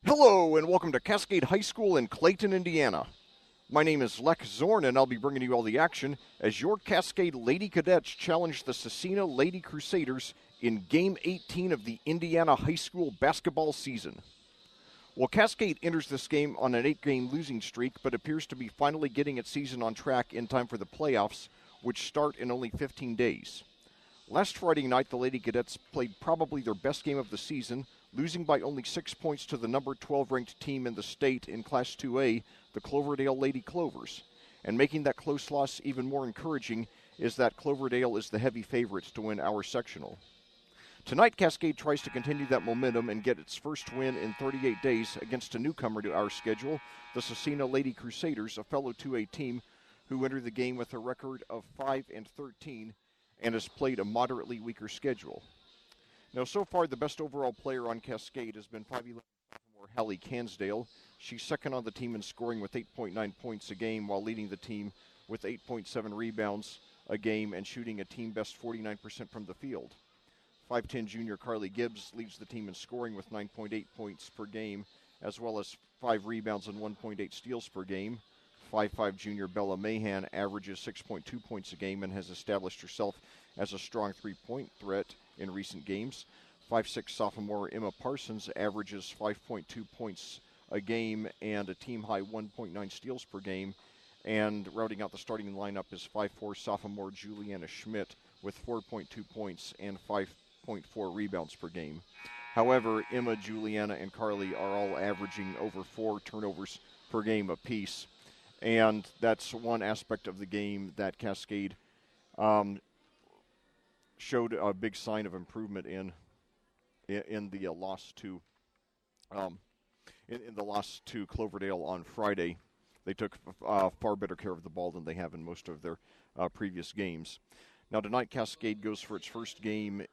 Hello, and welcome to Cascade High School in Clayton, Indiana. My name is Lec Zorn, and I'll be bringing you all the action as your Cascade Lady Cadets challenge the Scecina Lady Crusaders in Game 18 of the Indiana High School basketball season. Well, Cascade enters this game on an 8-game losing streak, but appears to be finally getting its season on track in time for the playoffs, which start in only 15 days. Last Friday night, the Lady Cadets played probably their best game of the season, losing by only 6 points to the number 12 ranked team in the state in Class 2A, the Cloverdale Lady Clovers. And making that close loss even more encouraging is that Cloverdale is the heavy favorites to win our sectional. Tonight, Cascade tries to continue that momentum and get its first win in 38 days against a newcomer to our schedule, the Scecina Lady Crusaders, a fellow 2A team who entered the game with a record of 5-13 and has played a moderately weaker schedule. Now, so far, the best overall player on Cascade has been 5'11" sophomore Hallie Cansdale. She's second on the team in scoring with 8.9 points a game, while leading the team with 8.7 rebounds a game and shooting a team best 49% from the field. 5'10" junior Carly Gibbs leads the team in scoring with 9.8 points per game, as well as 5 rebounds and 1.8 steals per game. 5'5" junior Bella Mahan averages 6.2 points a game and has established herself as a strong three-point threat in recent games. 5'6" sophomore Emma Parsons averages 5.2 points a game and a team-high 1.9 steals per game. And rounding out the starting lineup is 5'4" sophomore Juliana Schmidt with 4.2 points and 5.4 rebounds per game. However, Emma, Juliana, and Carly are all averaging over 4 turnovers per game apiece. And that's one aspect of the game that Cascade showed a big sign of improvement in the loss to in the loss to Cloverdale on Friday. They took far better care of the ball than they have in most of their previous games. Now tonight, Cascade goes for its first game.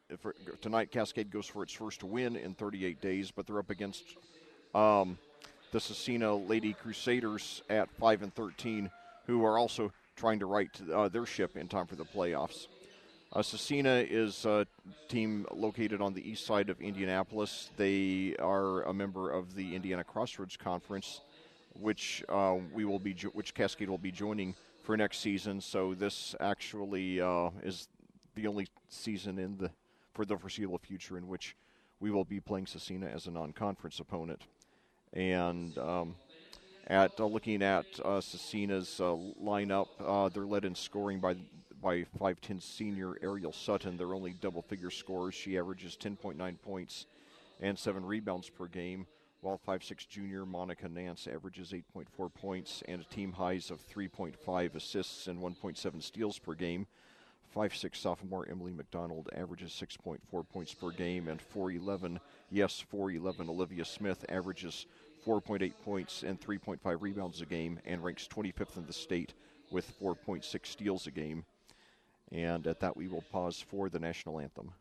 Cascade goes for its first win in 38 days, but they're up against the Scecina Lady Crusaders at 5-13, who are also trying to right their ship in time for the playoffs. Scecina is a team located on the east side of Indianapolis. They are a member of the Indiana Crossroads Conference, which Cascade will be joining for next season. So this actually is the only season for the foreseeable future in which we will be playing Scecina as a non-conference opponent. And looking at Scecina's lineup, they're led in scoring by 5'10" senior Ariel Sutton. They're only double-figure scorers. She averages 10.9 points and 7 rebounds per game, while 5'6" junior Monica Nance averages 8.4 points and a team highs of 3.5 assists and 1.7 steals per game. 5'6" sophomore Emily McDonald averages 6.4 points per game, and 4'11" Olivia Smith averages 4.8 points and 3.5 rebounds a game and ranks 25th in the state with 4.6 steals a game. And at that, we will pause for the national anthem.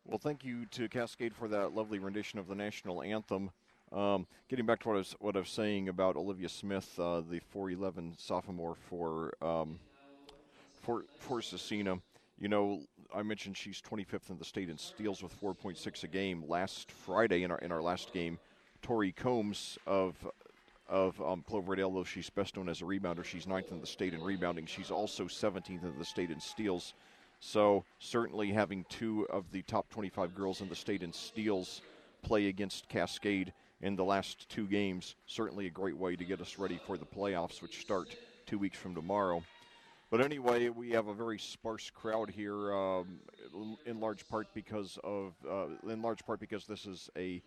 Well, thank you to Cascade for that lovely rendition of the national anthem. Getting back to what I was saying about Olivia Smith, the 4'11" sophomore for Scecina. You know, I mentioned she's 25th in the state in steals with 4.6 a game. Last Friday in our last game, Tori Combs of of Cloverdale, though she's best known as a rebounder. She's 9th in the state in rebounding. She's also 17th in the state in steals. So certainly having 2 of the top 25 girls in the state in steals play against Cascade in the last 2 games, certainly a great way to get us ready for the playoffs, which start 2 weeks from tomorrow. But anyway, we have a very sparse crowd here, in large part because this is a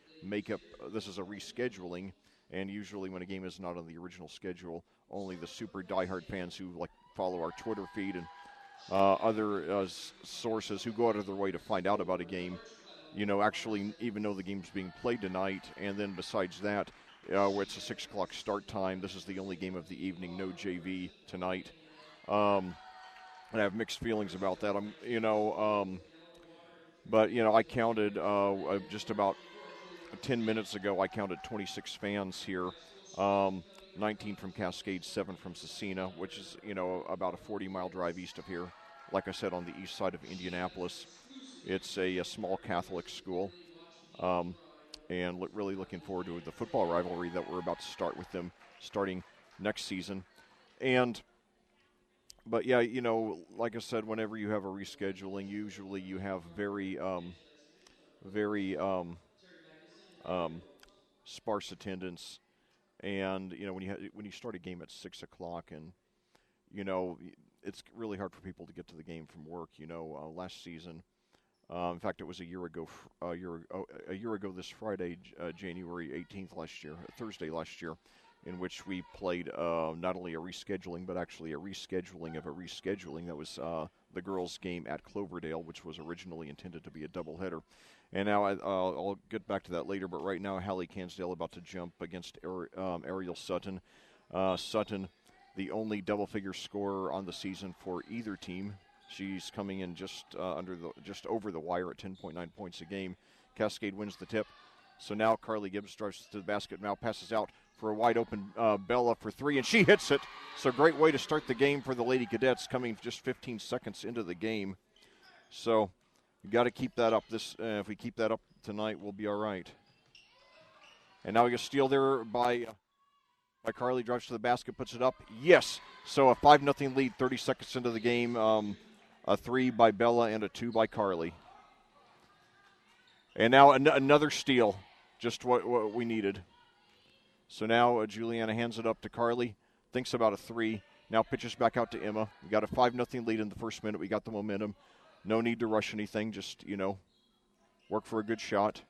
this is a rescheduling, and usually when a game is not on the original schedule, only the super diehard fans who follow our Twitter feed and other sources who go out of their way to find out about a game, actually even know the game's being played tonight. And then besides that, where it's a 6 o'clock start time, this is the only game of the evening, no JV tonight. And I have mixed feelings about that. But I counted just about 10 minutes ago. I counted 26 fans here, 19 from Cascade, 7 from Scecina, which is about a 40-mile drive east of here. Like I said, on the east side of Indianapolis. It's a small Catholic school, and really looking forward to the football rivalry that we're about to start with them starting next season. But yeah, like I said, whenever you have a rescheduling, usually you have very sparse attendance, and when you start a game at 6 o'clock, and it's really hard for people to get to the game from work. Last season, in fact, it was a year ago this Friday, January 18th Thursday last year, in which we played not only a rescheduling, but actually a rescheduling of a rescheduling. That was the girls' game at Cloverdale, which was originally intended to be a doubleheader. And now I'll get back to that later, but right now Hallie Cansdale about to jump against Ariel Sutton. Sutton, the only double-figure scorer on the season for either team. She's coming in just over the wire at 10.9 points a game. Cascade wins the tip. So now Carly Gibbs drives to the basket, now passes out for a wide-open Bella for 3, and she hits it. So great way to start the game for the Lady Cadets, coming just 15 seconds into the game. So we got to keep that up. If we keep that up tonight, we'll be all right. And now we get a steal there by Carly, drives to the basket, puts it up. Yes. So a 5-0 lead, 30 seconds into the game. A 3 by Bella and a 2 by Carly. And now another steal, just what we needed. So now Juliana hands it up to Carly, thinks about a 3, now pitches back out to Emma. We got a 5-0 lead in the first minute. We got the momentum. No need to rush anything, just, work for a good shot.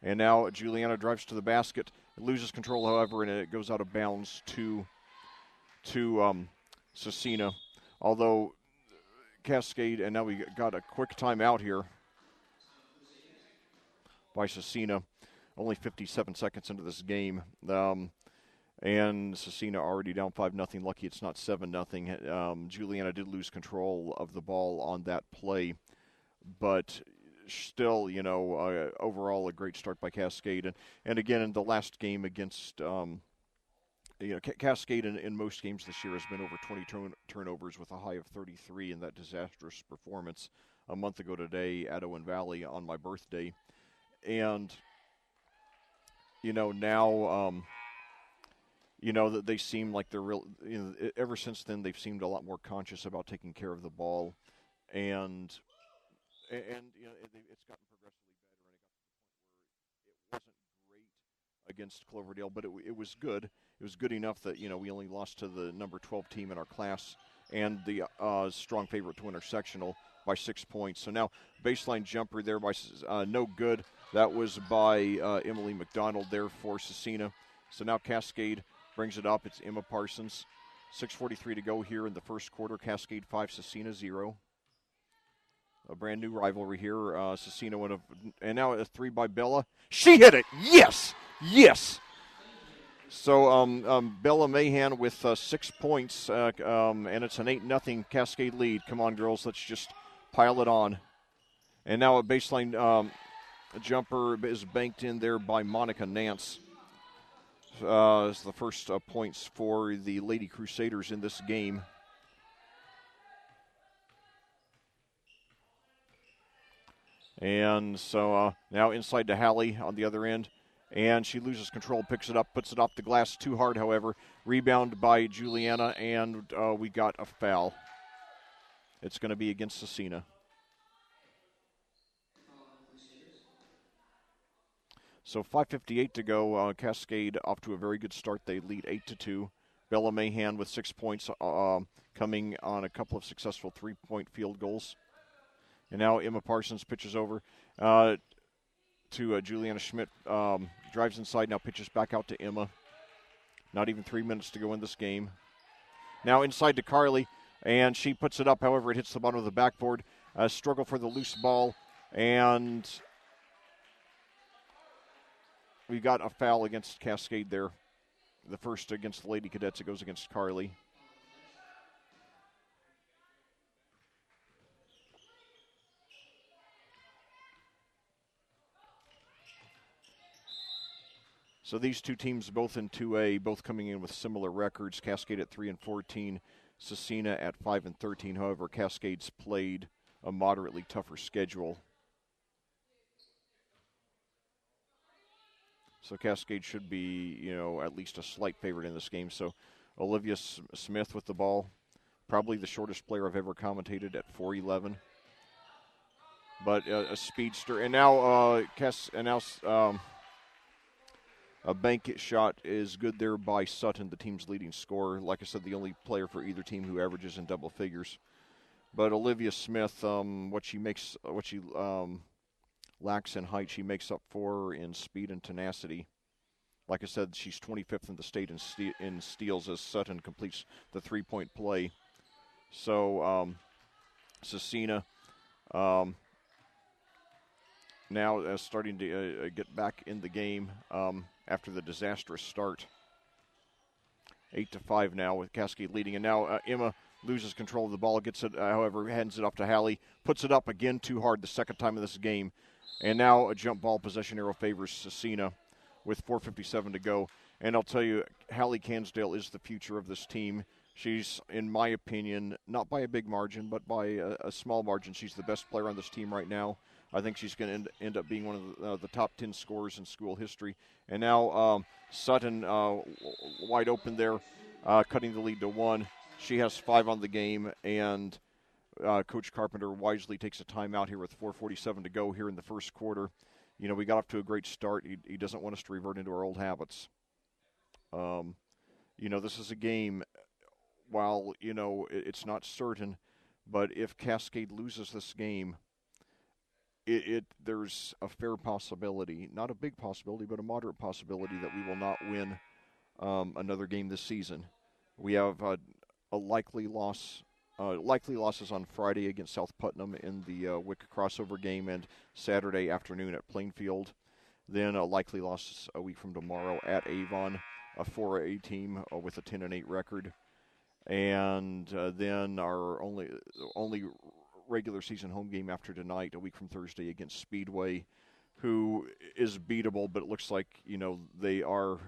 And now Juliana drives to the basket, loses control, however, and it goes out of bounds to Scecina. Although Cascade, and now we got a quick timeout here by Scecina, only 57 seconds into this game. And Scecina already down 5-0. Lucky it's not 7-0. Juliana did lose control of the ball on that play, but still, overall a great start by Cascade. And again, in the last game against, Cascade in most games this year has been over 20 turnovers with a high of 33 in that disastrous performance a month ago today at Owen Valley on my birthday. And, now, that they seem like they're real, ever since then they've seemed a lot more conscious about taking care of the ball. And it's gotten progressively better, and it got to the point where it wasn't great against Cloverdale, but it was good. It was good enough that, we only lost to the number 12 team in our class and the strong favorite to win our sectional by 6 points. So now baseline jumper there by no good. That was by Emily McDonald there for Scecina. So now Cascade brings it up. It's Emma Parsons. 6:43 to go here in the first quarter. Cascade 5, Scecina 0. A brand new rivalry here. Scecina and now a 3 by Bella. She hit it. Yes, yes. So Bella Mahan with 6 points, and it's an 8-0 Cascade lead. Come on, girls, let's just pile it on. And now a baseline jumper is banked in there by Monica Nance. It's the first points for the Lady Crusaders in this game. And so now inside to Hallie on the other end. And she loses control, picks it up, puts it off the glass too hard, however. Rebound by Juliana, and we got a foul. It's going to be against Scecina. So 5:58 to go. Cascade off to a very good start. They lead 8-2. Bella Mahan with 6 points, coming on a couple of successful three-point field goals. And now Emma Parsons pitches over to Juliana Schmidt. Drives inside, now pitches back out to Emma. Not even 3 minutes to go in this game. Now inside to Carly, and she puts it up. However, it hits the bottom of the backboard. Struggle for the loose ball, and we got a foul against Cascade there. The first against the Lady Cadets. It goes against Carly. So these two teams both in 2A, both coming in with similar records. Cascade at 3-14, Scecina at 5-13. However, Cascade's played a moderately tougher schedule. So Cascade should be, at least a slight favorite in this game. So Olivia Smith with the ball, probably the shortest player I've ever commentated at 4'11", but a speedster. And now a bank shot is good there by Sutton, the team's leading scorer. Like I said, the only player for either team who averages in double figures. But Olivia Smith, what she lacks in height, she makes up for in speed and tenacity. Like I said, she's 25th in the state in steals as Sutton completes the three-point play. So Scecina now starting to get back in the game after the disastrous start. 8-5 now with Cascade leading. And now Emma loses control of the ball, gets it, however, hands it up to Hallie, puts it up again too hard the second time in this game. And now a jump ball possession arrow favors Scecina with 4:57 to go. And I'll tell you, Hallie Cansdale is the future of this team. She's, in my opinion, not by a big margin, but by a small margin, she's the best player on this team right now. I think she's going to end up being one of the top 10 scorers in school history. And now Sutton wide open there, cutting the lead to 1. She has 5 on the game, and Coach Carpenter wisely takes a timeout here with 4:47 to go here in the first quarter. We got off to a great start. He doesn't want us to revert into our old habits. This is a game, while, it's not certain, but if Cascade loses this game, there's a fair possibility, not a big possibility, but a moderate possibility that we will not win another game this season. We have a likely losses on Friday against South Putnam in the WIC crossover game, and Saturday afternoon at Plainfield. Then a likely loss a week from tomorrow at Avon, a 4A team with a 10-8 record. And then our only regular season home game after tonight, a week from Thursday, against Speedway, who is beatable, but it looks like, they are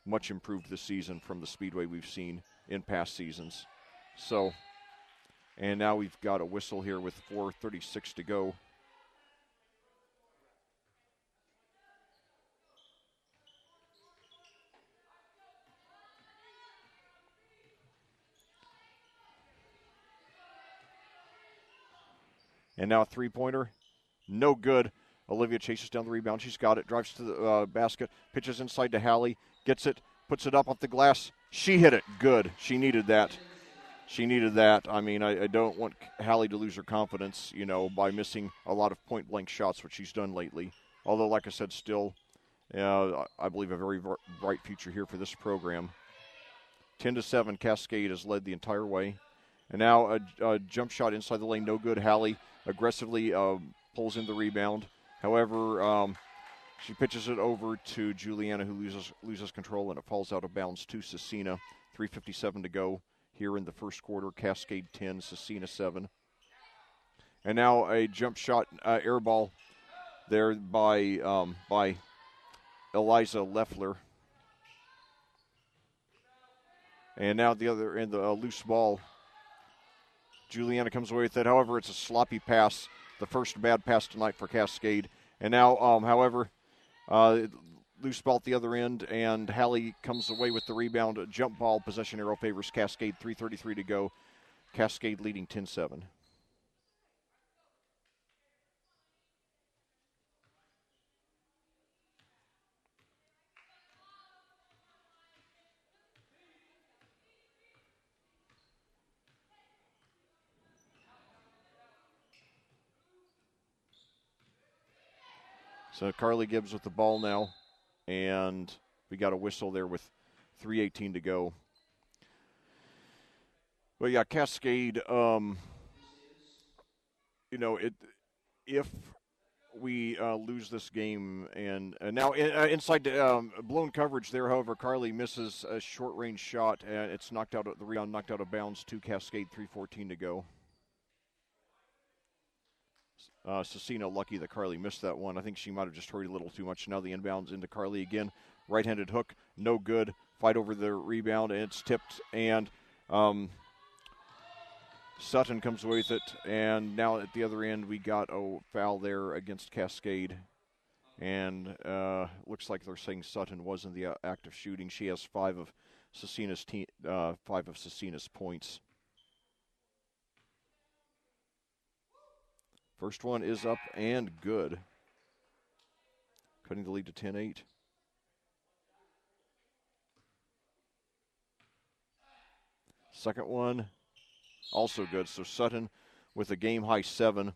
much improved this season from the Speedway we've seen in past seasons. So, and now we've got a whistle here with 4:36 to go. And now a three-pointer. No good. Olivia chases down the rebound. She's got it. Drives to the basket. Pitches inside to Hallie. Gets it. Puts it up off the glass. She hit it. Good. She needed that. I mean, I don't want Hallie to lose her confidence, by missing a lot of point-blank shots, which she's done lately. Although, like I said, still, I believe a very bright future here for this program. 10-7, Cascade has led the entire way. And now a jump shot inside the lane, no good. Hallie aggressively pulls in the rebound. However, she pitches it over to Juliana, who loses control, and it falls out of bounds to Scecina. 3:57 to go here in the first quarter. Cascade 10, Scecina 7. And now a jump shot air ball there by Eliza Leffler. And now at the other end, the loose ball. Juliana comes away with it. However, it's a sloppy pass, the first bad pass tonight for Cascade. And now, however, Loose ball at the other end, and Hallie comes away with the rebound. Jump ball, possession arrow favors Cascade, 3:33 to go. Cascade leading 10-7. So Carly Gibbs with the ball now, and we got a whistle there with 3:18 to go. But yeah, Cascade, if we lose this game, and now inside blown coverage there, however, Carly misses a short-range shot, and it's knocked out. The rebound knocked out of bounds to Cascade, 3:14 to go. Scecina lucky that Carly missed that one. I think she might have just hurried a little too much. Now the inbounds into Carly again. Right-handed hook, no good. Fight over the rebound, and it's tipped, and Sutton comes away with it. And now at the other end, we got a foul there against Cascade. And looks like they're saying Sutton was in the act of shooting. She has five of Scecina's points. First one is up and good. Cutting the lead to 10-8. Second one, also good. So Sutton with a game-high 7.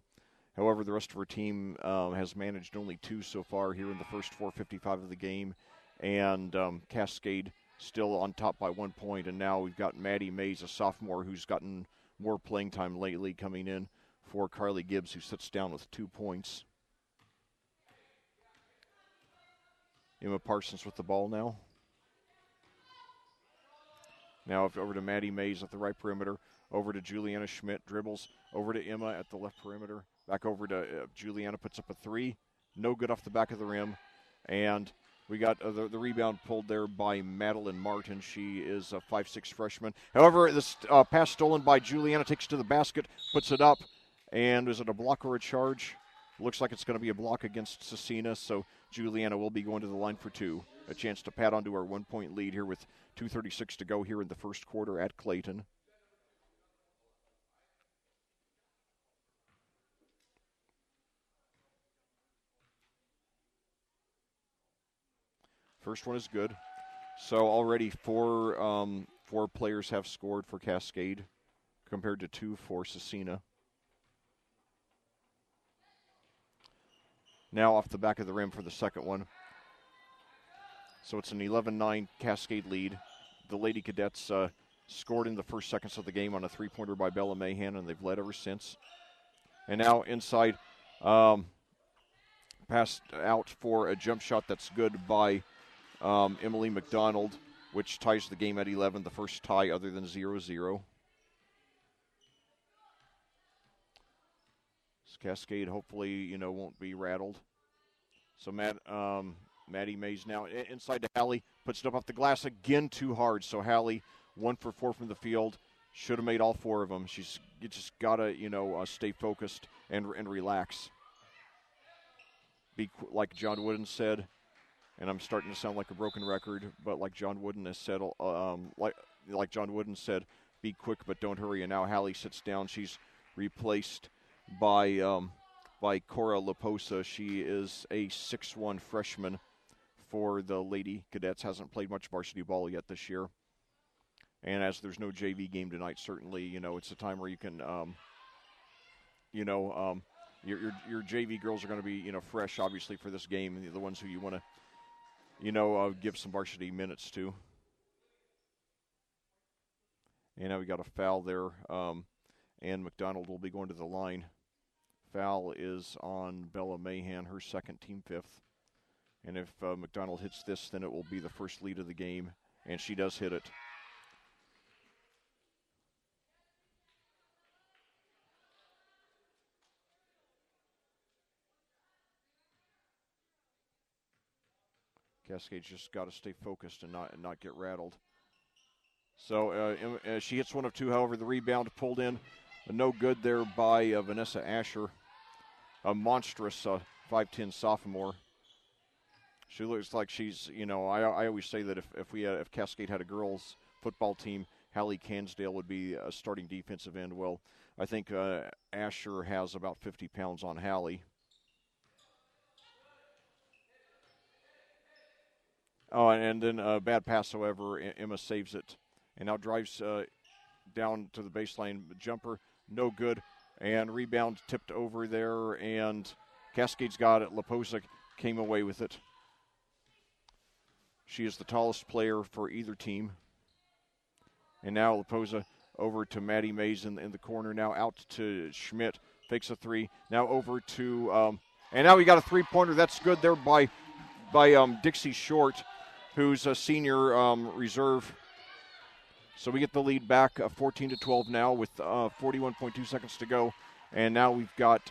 However, the rest of her team has managed only 2 so far here in the first 4:55 of the game. And Cascade still on top by 1 point. And now we've got Maddie Mays, a sophomore, who's gotten more playing time lately, coming in for Carly Gibbs, who sits down with 2 points. Emma Parsons with the ball now. Now over to Maddie Mays at the right perimeter. Over to Juliana Schmidt. Dribbles over to Emma at the left perimeter. Back over to Juliana, puts up a 3. No good off the back of the rim. And we got the rebound pulled there by Madeline Martin. She is a 5'6" freshman. However, this pass stolen by Juliana, takes to the basket, puts it up. And is it a block or a charge? Looks like it's going to be a block against Scecina, so Juliana will be going to the line for 2. A chance to pad onto our 1-point lead here with 2:36 to go here in the first quarter at Clayton. First one is good. So already four players have scored for Cascade compared to 2 for Scecina. Now off the back of the rim for the second one. So it's an 11-9 Cascade lead. The Lady Cadets scored in the first seconds of the game on a 3-pointer by Bella Mahan, and they've led ever since. And now inside, passed out for a jump shot that's good by Emily McDonald, which ties the game at 11, the first tie other than 0-0. Cascade hopefully, won't be rattled. So Maddie Mays now inside to Hallie, puts it up off the glass again, too hard. So Hallie, 1 for 4 from the field, should have made all 4 of them. You just gotta, stay focused and relax. Be like John Wooden said, and I'm starting to sound like a broken record, but like John Wooden has said, like John Wooden said, be quick but don't hurry. And now Hallie sits down. She's replaced by Cora Laposa. She is a 6'1" freshman for the Lady Cadets. Hasn't played much varsity ball yet this year. And as there's no JV game tonight, certainly, it's a time where you can, your JV girls are going to be, fresh, obviously, for this game. The ones who you want to, give some varsity minutes to. And now we got a foul there, and McDonald will be going to the line. Foul is on Bella Mahan, her second, team 5th. And if McDonald hits this, then it will be the first lead of the game, and she does hit it. Cascade's just got to stay focused and not get rattled. So she hits 1 of 2, however, the rebound pulled in. No good there by Vanessa Asher, a monstrous 5'10" sophomore. She looks like she's, I always say that if Cascade had a girls football team, Hallie Cansdale would be a starting defensive end. Well, I think Asher has about 50 pounds on Hallie. Oh, and then a bad pass, however, Emma saves it. And now drives down to the baseline. Jumper, no good. And rebound tipped over there, and Cascade's got it. Laposa came away with it. She is the tallest player for either team. And now Laposa over to Maddie Mays in the corner. Now out to Schmidt. Fakes a three. Now over to, and now we got a three-pointer. That's good there by Dixie Short, who's a senior reserve. So we get the lead back 14-12 now with 41.2 seconds to go. And now we've got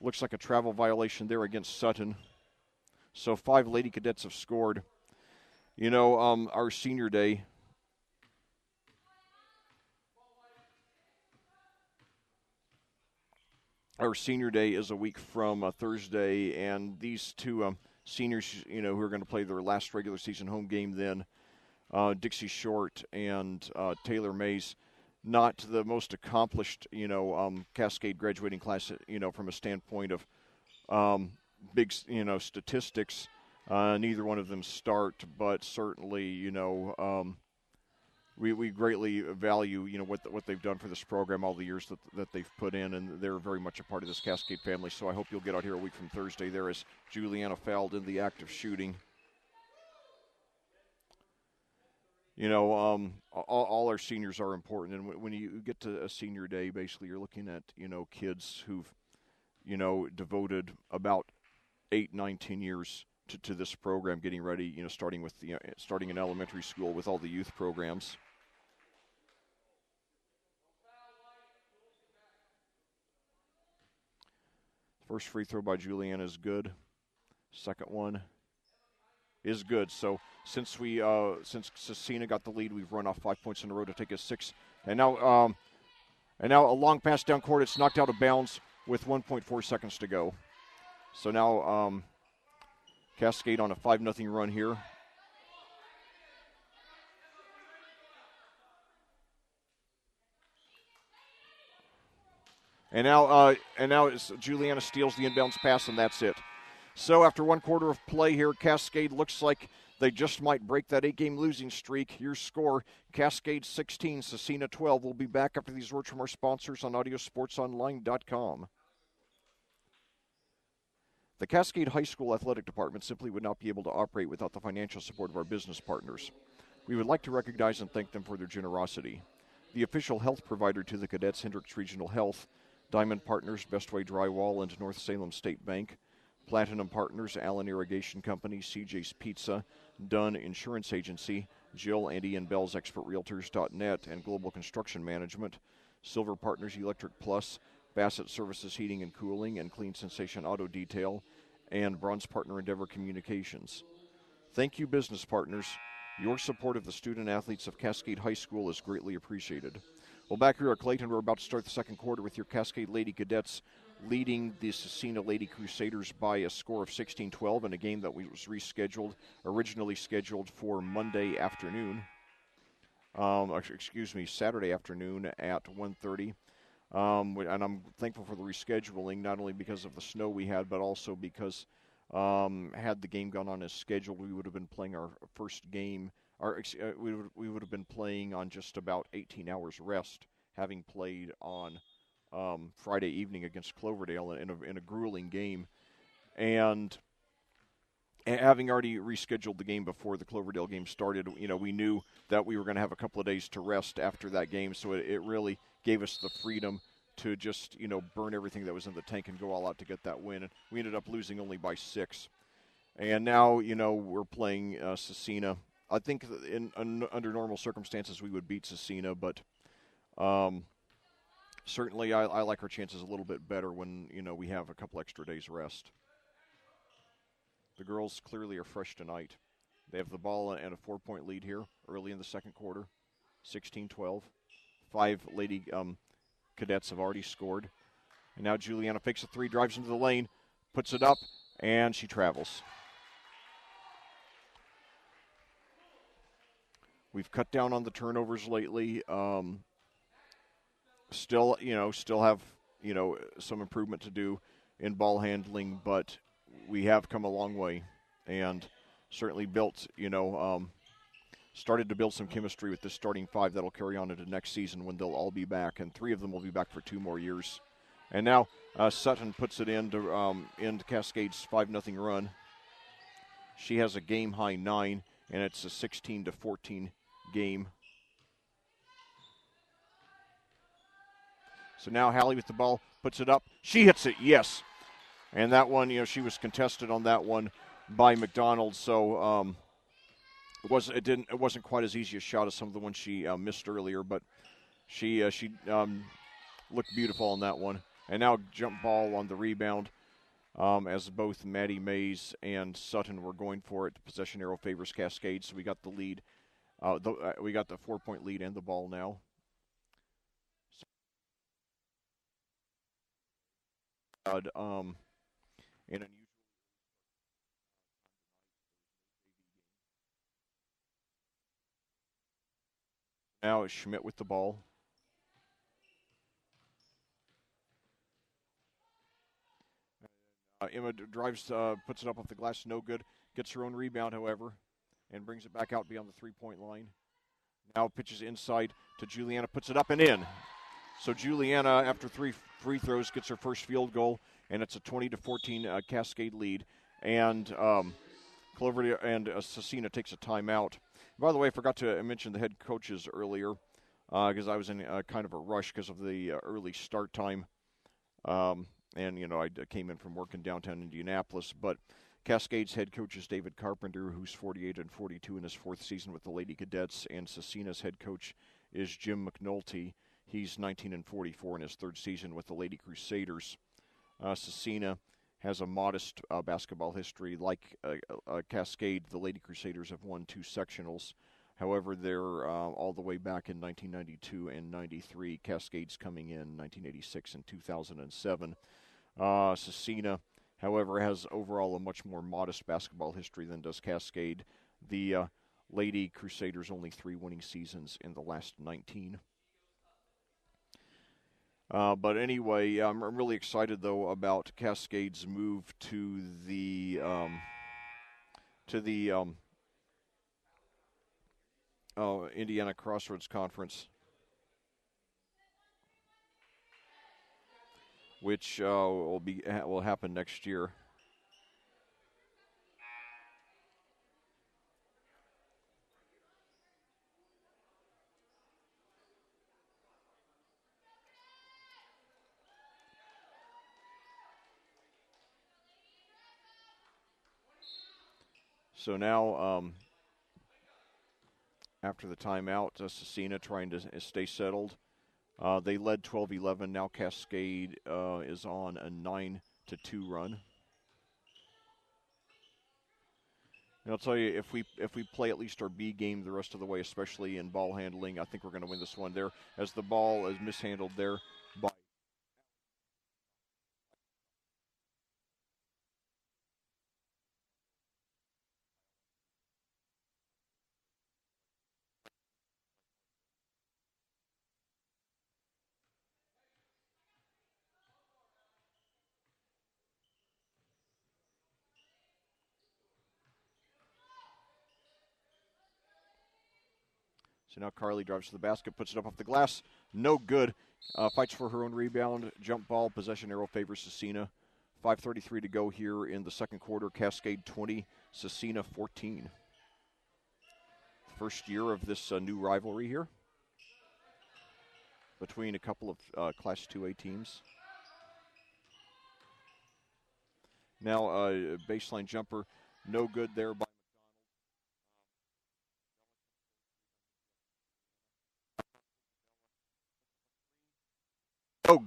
looks like a travel violation there against Sutton. So 5 Lady Cadets have scored. Our senior day. Our senior day is a week from Thursday, and these two seniors, who are going to play their last regular season home game then, Dixie Short and Taylor Mays, not the most accomplished, Cascade graduating class, from a standpoint of big, statistics. Neither one of them start, but certainly, we greatly value, what they've done for this program, all the years that they've put in, and they're very much a part of this Cascade family. So I hope you'll get out here a week from Thursday. There is Juliana fouled in the act of shooting. All our seniors are important, and when you get to a senior day, basically you're looking at, kids who've, devoted about 8, 9, 10 years to this program, getting ready, starting in elementary school with all the youth programs. First free throw by Juliana is good. Second one is good. So since Scecina got the lead, we've run off 5 points in a row to take a 6. And now a long pass down court. It's knocked out of bounds with 1.4 seconds to go. So now Cascade on a 5-0 run here. And now Juliana steals the inbounds pass, and that's it. So after one quarter of play here, Cascade looks like they just might break that 8-game losing streak. Your score, Cascade 16, Scecina 12. We'll be back after these words from our sponsors on audiosportsonline.com. The Cascade High School Athletic Department simply would not be able to operate without the financial support of our business partners. We would like to recognize and thank them for their generosity. The official health provider to the cadets, Hendricks Regional Health, Diamond Partners, Bestway Drywall, and North Salem State Bank, Platinum Partners, Allen Irrigation Company, CJ's Pizza, Dunn Insurance Agency, Jill and Ian Bell's Expert Realtors.net, and Global Construction Management, Silver Partners Electric Plus, Bassett Services Heating and Cooling, and Clean Sensation Auto Detail, and Bronze Partner Endeavor Communications. Thank you, business partners. Your support of the student-athletes of Cascade High School is greatly appreciated. Well, back here at Clayton, we're about to start the second quarter with your Cascade Lady Cadets leading the Scecina Lady Crusaders by a score of 16-12 in a game that was originally scheduled for Monday afternoon. Saturday afternoon at 1:30. And I'm thankful for the rescheduling, not only because of the snow we had, but also because had the game gone on as scheduled, we would have been playing our first game. We would have been playing on just about 18 hours rest, having played on Friday evening against Cloverdale in a grueling game, and having already rescheduled the game before the Cloverdale game started. We knew that we were going to have a couple of days to rest after that game, so it really gave us the freedom to just burn everything that was in the tank and go all out to get that win. And we ended up losing only by 6. And now we're playing Scecina. I think under normal circumstances we would beat Scecina, but certainly I like our chances a little bit better when we have a couple extra days rest. The girls clearly are fresh tonight. They have the ball and a 4-point lead here early in the second quarter, 16-12. 5 Lady Cadets have already scored. And now Juliana fakes a 3, drives into the lane, puts it up, and she travels. We've cut down on the turnovers lately. Still have some improvement to do in ball handling, but we have come a long way, and certainly started to build some chemistry with this starting five that'll carry on into next season when they'll all be back, and 3 of them will be back for 2 more years. And now Sutton puts it into end Cascade's 5-0 run. She has a game-high 9, and it's a 16-14 game. So now Hallie with the ball, puts it up. She hits it, yes. And that one, she was contested on that one by McDonald, so it wasn't quite as easy a shot as some of the ones she missed earlier, but she looked beautiful on that one. And now jump ball on the rebound, as both Maddie Mays and Sutton were going for it. Possession arrow favors Cascade, so we got the lead. We got the 4-point lead and the ball now. In now it's Schmidt with the ball. Emma drives, puts it up off the glass, no good. Gets her own rebound, however, and brings it back out beyond the 3-point line. Now pitches inside to Juliana, puts it up and in. So Juliana, after 3 free throws, gets her first field goal, and it's a 20-14 Cascade lead. And Clover and Scecina takes a timeout. By the way, I forgot to mention the head coaches earlier because I was in kind of a rush because of the early start time. And, I came in from work in downtown Indianapolis. But Cascade's head coach is David Carpenter, who's 48-42 in his 4th season with the Lady Cadets. And Scecina's head coach is Jim McNulty. He's 19-44 in his 3rd season with the Lady Crusaders. Scecina has a modest basketball history. Like Cascade, the Lady Crusaders have won 2 sectionals. However, they're all the way back in 1992 and 93. Cascade's coming in 1986 and 2007. Scecina, however, has overall a much more modest basketball history than does Cascade. The Lady Crusaders only 3 winning seasons in the last 19. But anyway, I'm really excited though about Cascade's move to the Indiana Crossroads Conference, which will happen next year. So now, after the timeout, Scecina trying to stay settled. They led 12-11. Now Cascade is on a 9-2 run. And I'll tell you, if we play at least our B game the rest of the way, especially in ball handling, I think we're going to win this one. There, as the ball is mishandled there by. So now Carly drives to the basket, puts it up off the glass. No good. Fights for her own rebound. Jump ball. Possession arrow favors Scecina. 5:33 to go here in the second quarter. Cascade 20, Scecina 14. First year of this new rivalry here between a couple of Class 2A teams. Now baseline jumper. No good there by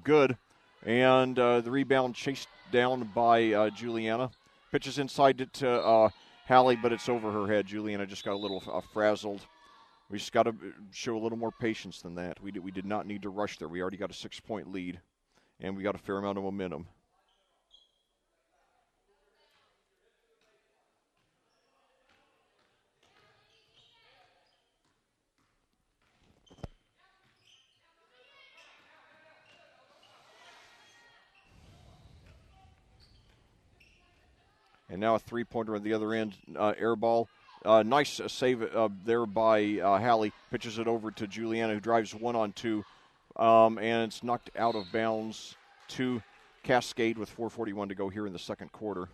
good. And the rebound chased down by Juliana. Pitches inside it to Hallie, but it's over her head. Juliana just got a little frazzled. We just got to show a little more patience than that. We did not need to rush there. We already got a 6-point lead, and we got a fair amount of momentum. And now a three-pointer on the other end, air ball. Nice save there by Hallie. Pitches it over to Juliana, who drives 1-on-2, and it's knocked out of bounds to Cascade with 4:41 to go here in the second quarter.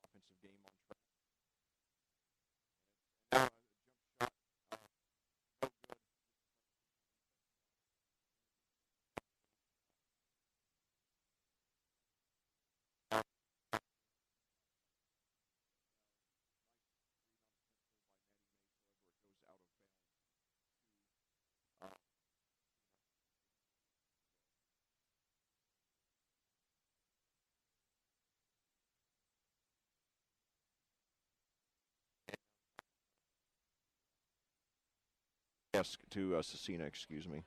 Offensive game on track. Yes, to Scecina, excuse me.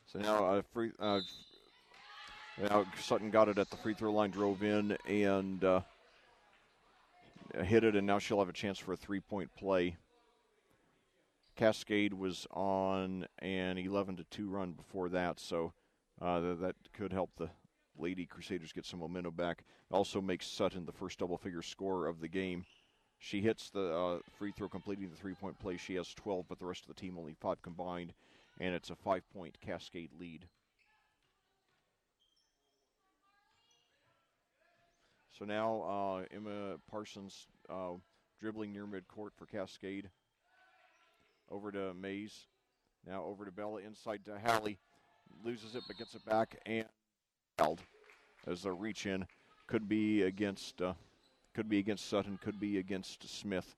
So now now Sutton got it at the free throw line, drove in and hit it, and now she'll have a chance for a three-point play. Cascade was on an 11-2 run before that, so that could help the Lady Crusaders get some momentum back. It also makes Sutton the first double-figure scorer of the game. She hits the free throw, completing the three-point play. She has 12, but the rest of the team only 5 combined, and it's a 5-point Cascade lead. So now Emma Parsons dribbling near midcourt for Cascade. Over to Mays. Now over to Bella, inside to Hallie. Loses it but gets it back and held as a reach in. Could be against Sutton, could be against Smith.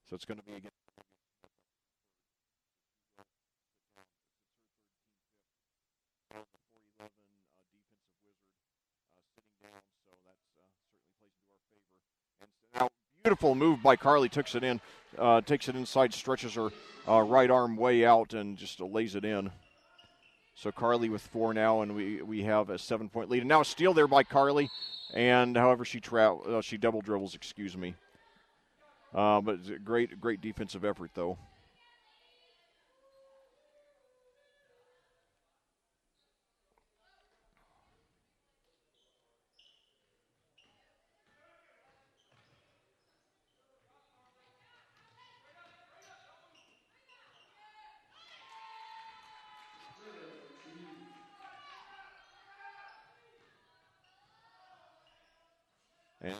So it's going to be against the 4'11" defensive wizard sitting down, so that certainly plays into our favor. And so now, beautiful move by Carly, takes it inside, stretches her right arm way out, and just lays it in. So Carly with 4 now, and we have a 7-point lead. And now a steal there by Carly, and however she double dribbles, excuse me. But it's a great defensive effort, though. And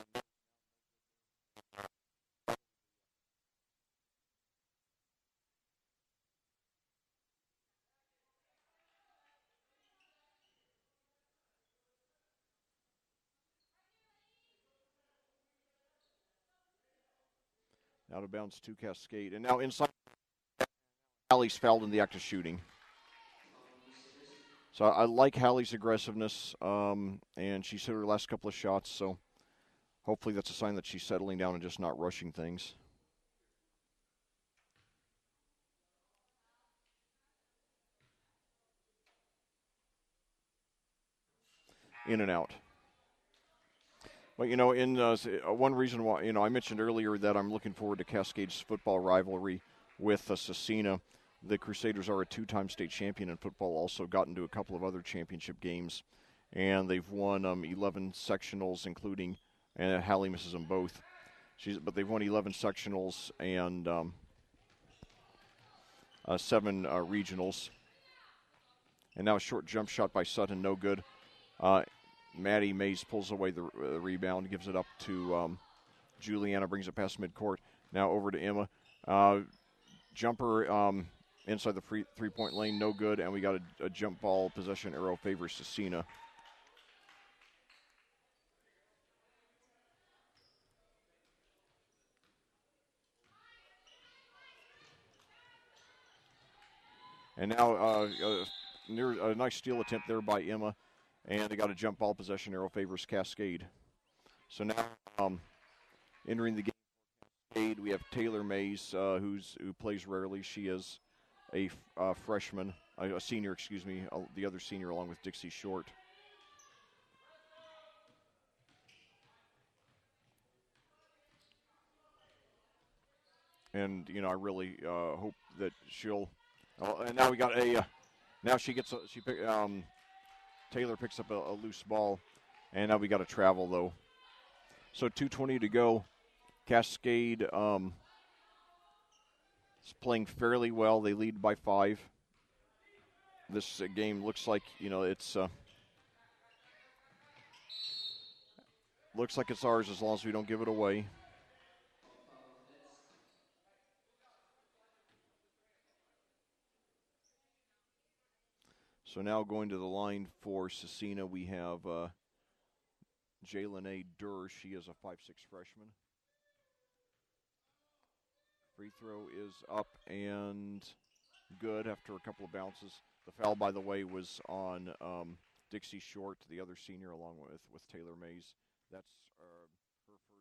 out of bounds to Cascade. And now inside, Hallie's fouled in the act of shooting. So I like Hallie's aggressiveness, and she's hit her last couple of shots, so hopefully that's a sign that she's settling down and just not rushing things. In and out. But, in one reason why, I mentioned earlier that I'm looking forward to Cascade's football rivalry with Scecina. The Crusaders are a 2-time state champion in football, also gotten to a couple of other championship games, and they've won 11 sectionals, including, and Hallie misses them both. But they've won 11 sectionals and 7 regionals. And now a short jump shot by Sutton, no good. Maddie Mays pulls away the rebound, gives it up to Juliana, brings it past midcourt. Now over to Emma. Jumper inside the three-point lane, no good, and we got a jump ball possession arrow favors Scecina. And now near a nice steal attempt there by Emma, and they got a jump ball possession arrow favors Cascade. So now entering the game, we have Taylor Mays, who plays rarely. She is a freshman, a senior, excuse me, the other senior along with Dixie Short. And I really hope that she'll. And now we got a. Now she gets Taylor picks up a loose ball, and now we got a travel though. So 2:20 to go. Cascade is playing fairly well. They lead by 5. This game looks like it's looks like it's ours as long as we don't give it away. So now going to the line for Scecina, we have Jalen Durr. She is a 5'6" freshman. Free throw is up and good after a couple of bounces. The foul, by the way, was on Dixie Short, the other senior, along with Taylor Mays. That's her first team.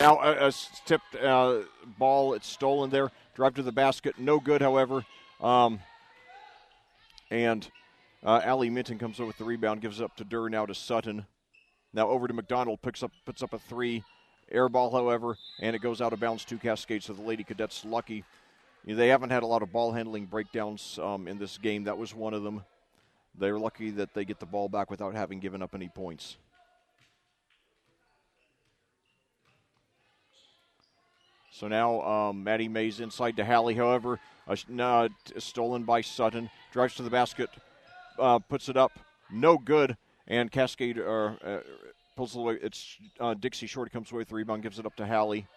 Now a tipped ball. It's stolen there. Drive to the basket. No good, however. And Allie Minton comes over with the rebound, gives it up to Durr, now to Sutton. Now over to McDonald, puts up a 3. Air ball, however, and it goes out of bounds to Cascade, so the Lady Cadets lucky. They haven't had a lot of ball handling breakdowns in this game. That was one of them. They're lucky that they get the ball back without having given up any points. So now Maddie Mays inside to Hallie, however, stolen by Sutton. Drives to the basket, puts it up, no good, and Cascade pulls it away. It's Dixie Short comes away with the rebound, gives it up to Hallie.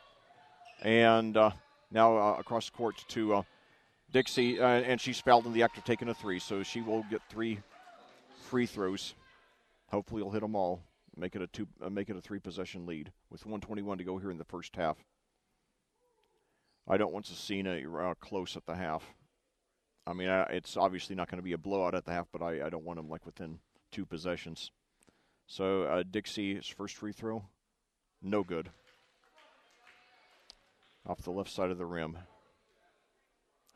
And now across the court to Dixie, and she's fouled in the act of taking a 3, so she will get 3 free throws. Hopefully he'll hit them all, make it a 3-possession lead with 1:21 to go here in the first half. I don't want Scecina close at the half. I mean, it's obviously not going to be a blowout at the half, but I don't want them like within 2 possessions. So Dixie's first free throw, no good. Off the left side of the rim.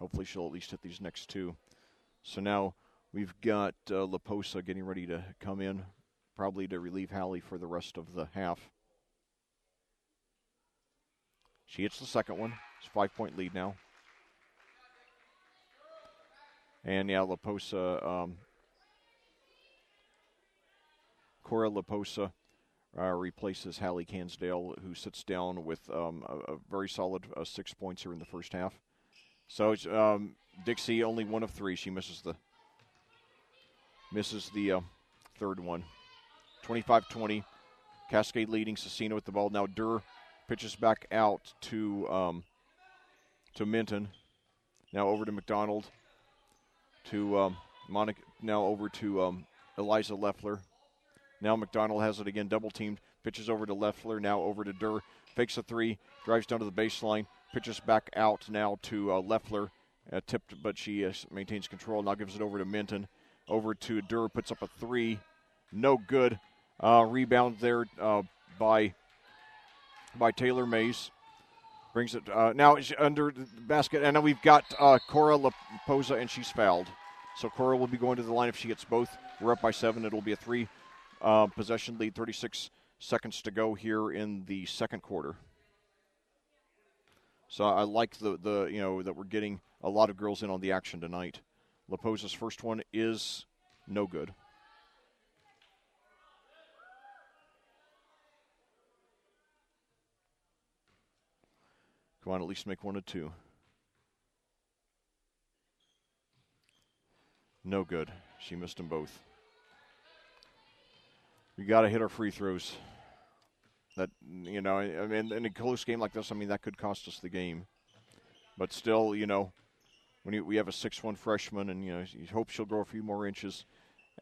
Hopefully she'll at least hit these next 2. So now we've got Laposa getting ready to come in, probably to relieve Hallie for the rest of the half. She hits the second one. It's a 5-point lead now. And yeah, Laposa, Cora Laposa replaces Hallie Cansdale, who sits down with a very solid 6 points here in the first half. So Dixie only 1 of 3. She misses the third one. 25-20. Cascade leading Scecina with the ball. Now Durr pitches back out to Minton. Now over to McDonald. To Monica. Now over to Eliza Leffler. Now McDonald has it again, double teamed. Pitches over to Leffler. Now over to Durr. Fakes a 3. Drives down to the baseline. Pitches back out now to Leffler. Tipped, but she maintains control. Now gives it over to Minton. Over to Durr. Puts up a 3. No good. Rebound there by Taylor Mays. Brings it now under the basket. And now we've got Cora Laposa, and she's fouled. So Cora will be going to the line if she gets both. We're up by 7. It'll be a 3-possession lead. 36 seconds to go here in the second quarter. So I like the that we're getting a lot of girls in on the action tonight. Laposa's first one is no good. Come on, at least make 1 of 2. No good. She missed them both. We got to hit our free throws. That, I mean, in a close game like this, I mean, that could cost us the game. But still, when we have a 6'1" freshman, and, you hope she'll grow a few more inches.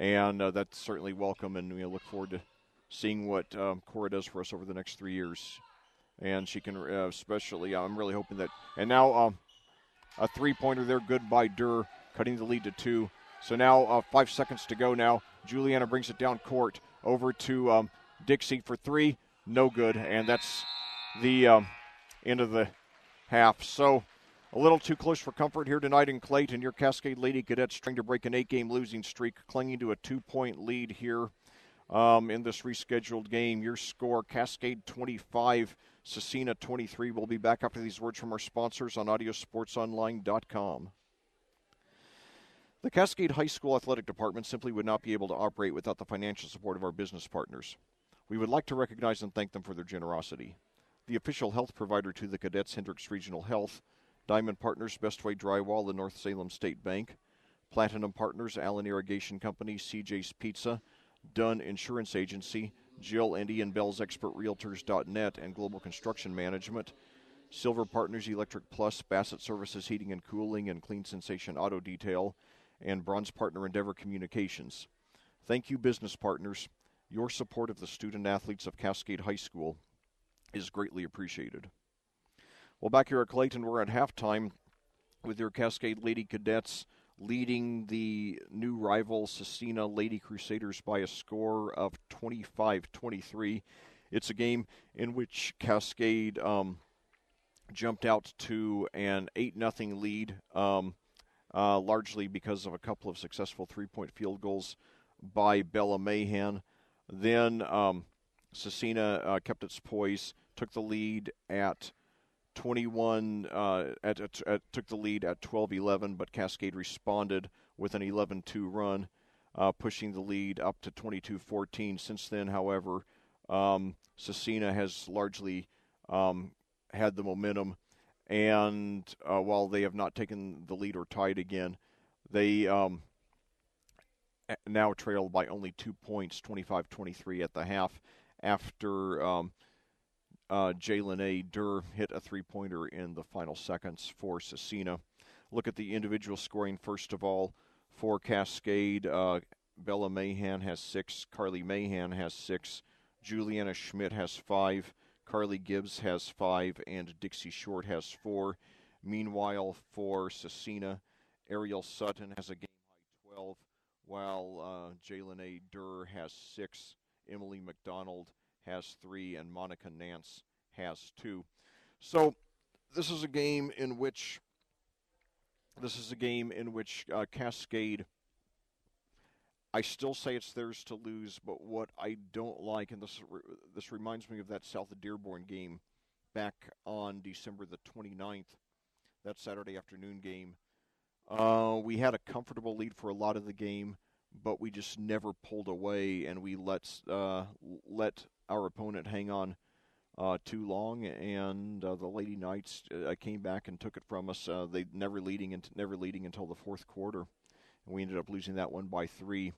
And that's certainly welcome, and we look forward to seeing what Cora does for us over the next 3 years. And she can especially, I'm really hoping that, and now a three-pointer there, good by Durr, cutting the lead to 2. So now 5 seconds to go now. Juliana brings it down court over to Dixie for 3. No good, and that's the end of the half. So a little too close for comfort here tonight in Clayton. Your Cascade Lady Cadets trying to break an 8-game losing streak, clinging to a 2-point lead here in this rescheduled game. Your score, Cascade 25, Scecina 23. We'll be back after these words from our sponsors on audiosportsonline.com. The Cascade High School Athletic Department simply would not be able to operate without the financial support of our business partners. We would like to recognize and thank them for their generosity. The official health provider to the cadets, Hendricks Regional Health, Diamond Partners, Bestway Drywall, and North Salem State Bank, Platinum Partners, Allen Irrigation Company, CJ's Pizza, Dunn Insurance Agency, Jill Indy and Bell's Expert Realtors.net and Global Construction Management, Silver Partners, Electric Plus, Bassett Services Heating and Cooling, and Clean Sensation Auto Detail, and Bronze Partner Endeavor Communications. Thank you, business partners. Your support of the student-athletes of Cascade High School is greatly appreciated. Well, back here at Clayton, we're at halftime with your Cascade Lady Cadets leading the new rival Scecina Lady Crusaders by a score of 25-23. It's a game in which Cascade jumped out to an 8-0 lead, largely because of a couple of successful three-point field goals by Bella Mahan. Then Scecina kept its poise, took the lead at 21, took the lead at 12-11, but Cascade responded with an 11-2 run, pushing the lead up to 22-14. Since then, however, Scecina has largely had the momentum, and while they have not taken the lead or tied again, they now trail by only 2 points, 25-23 at the half, after Jalen A. Durr hit a three-pointer in the final seconds for Scecina. Look at the individual scoring first of all. For Cascade, Bella Mahan has 6, Carly Mahan has 6, Juliana Schmidt has 5, Carly Gibbs has 5, and Dixie Short has 4. Meanwhile, for Scecina, Ariel Sutton has a game-high 12, while Jalen A. Durr has 6, Emily McDonald has 3, and Monica Nance has 2. So this is a game in which Cascade, I still say it's theirs to lose, but what I don't like, and this reminds me of that South of Dearborn game back on December the 29th, that Saturday afternoon game. We had a comfortable lead for a lot of the game, but we just never pulled away, and we let our opponent hang on too long, and the Lady Knights came back and took it from us. They never leading until the fourth quarter, and we ended up losing that one by 3.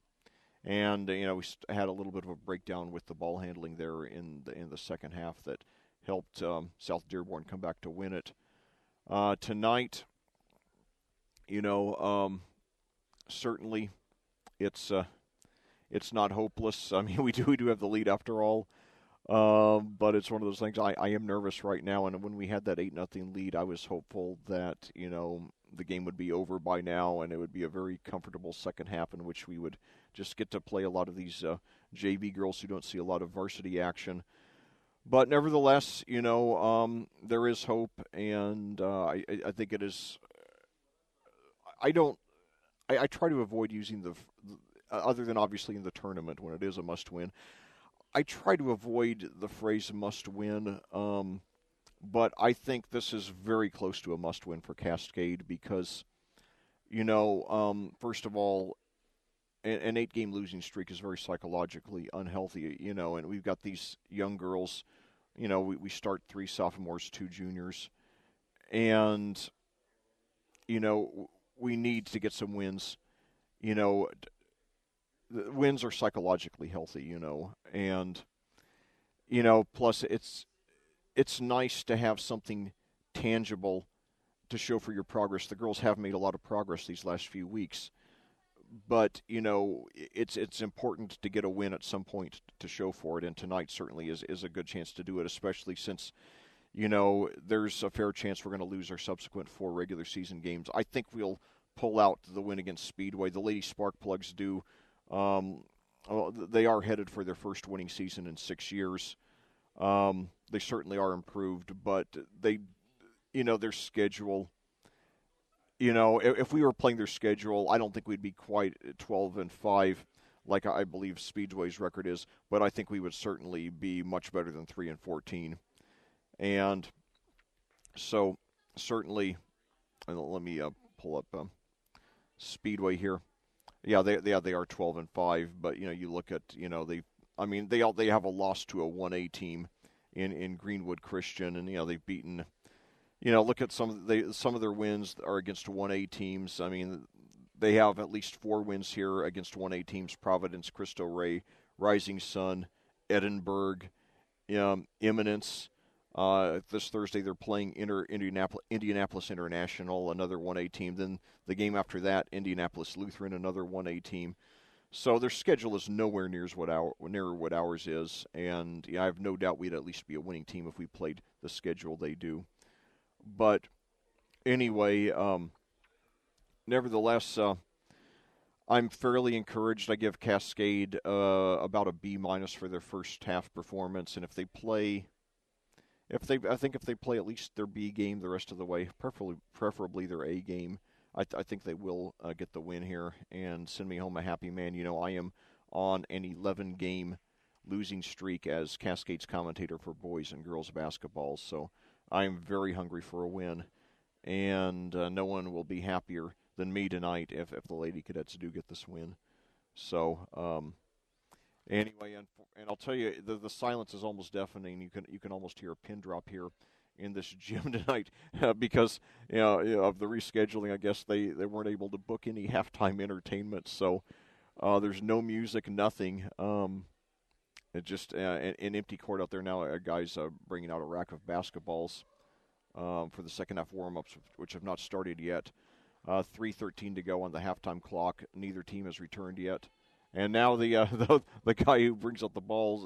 And we had a little bit of a breakdown with the ball handling there in the second half that helped South Dearborn come back to win it. Tonight, certainly it's not hopeless. I mean, we do have the lead after all. But it's one of those things. I am nervous right now, and when we had that 8-0 lead, I was hopeful that the game would be over by now, and it would be a very comfortable second half in which we would just get to play a lot of these JV girls who don't see a lot of varsity action. But nevertheless, there is hope, and I think it is. I try to avoid using other than obviously in the tournament when it is a must-win. I try to avoid the phrase must-win, but I think this is very close to a must-win for Cascade because, first of all, an 8-game losing streak is very psychologically unhealthy, and we've got these young girls, we start 3 sophomores, 2 juniors, and, we need to get some wins, the wins are psychologically healthy, and, plus it's nice to have something tangible to show for your progress. The girls have made a lot of progress these last few weeks, but it's important to get a win at some point to show for it, and tonight certainly is a good chance to do it, especially since there's a fair chance we're going to lose our subsequent 4 regular season games. I think we'll pull out the win against Speedway. The Lady Sparkplugs do. They are headed for their first winning season in 6 years. They certainly are improved, but their schedule. If we were playing their schedule, I don't think we'd be quite 12-5, like I believe Speedway's record is. But I think we would certainly be much better than 3-14. And so certainly, let me pull up Speedway here. Yeah, they are 12-5, but you look at they have a loss to a 1A team in Greenwood Christian, and they've beaten. Look at some of their wins are against 1A teams. I mean, they have at least 4 wins here against 1A teams: Providence, Cristo Rey, Rising Sun, Edinburgh, Eminence. This Thursday they're playing Indianapolis International, another 1A team. Then the game after that, Indianapolis Lutheran, another 1A team. So their schedule is nowhere near what ours is, and I have no doubt we'd at least be a winning team if we played the schedule they do. But anyway, nevertheless, I'm fairly encouraged. I give Cascade about a B- for their first half performance, and if they play at least their B game the rest of the way, preferably their A game, I think they will get the win here and send me home a happy man. I am on an 11-game losing streak as Cascade's commentator for boys and girls basketball, so I am very hungry for a win, and no one will be happier than me tonight if the Lady Cadets do get this win. So anyway, and I'll tell you, the silence is almost deafening. You can almost hear a pin drop here in this gym tonight because of the rescheduling. I guess they weren't able to book any halftime entertainment, so there's no music, nothing. It just an empty court out there now. Guys bringing out a rack of basketballs for the second half warm-ups, which have not started yet. 3:13 to go on the halftime clock. Neither team has returned yet. And now the guy who brings out the balls,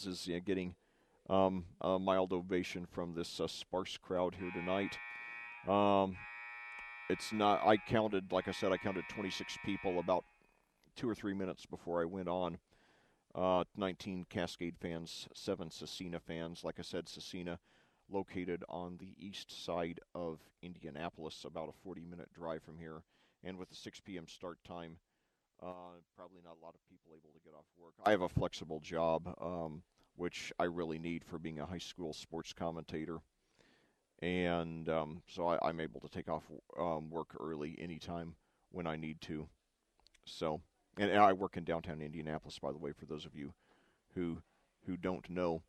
is getting a mild ovation from this sparse crowd here tonight. It's not. Like I said, I counted 26 people about 2 or 3 minutes before I went on. 19 Cascade fans, 7 Scecina fans. Like I said, Scecina located on the east side of Indianapolis, about a 40-minute drive from here. And with the 6 p.m. start time, probably not a lot of people able to get off work. I have a flexible job, which I really need for being a high school sports commentator. And so I'm able to take off work early anytime when I need to. So, and I work in downtown Indianapolis, by the way, for those of you who don't know.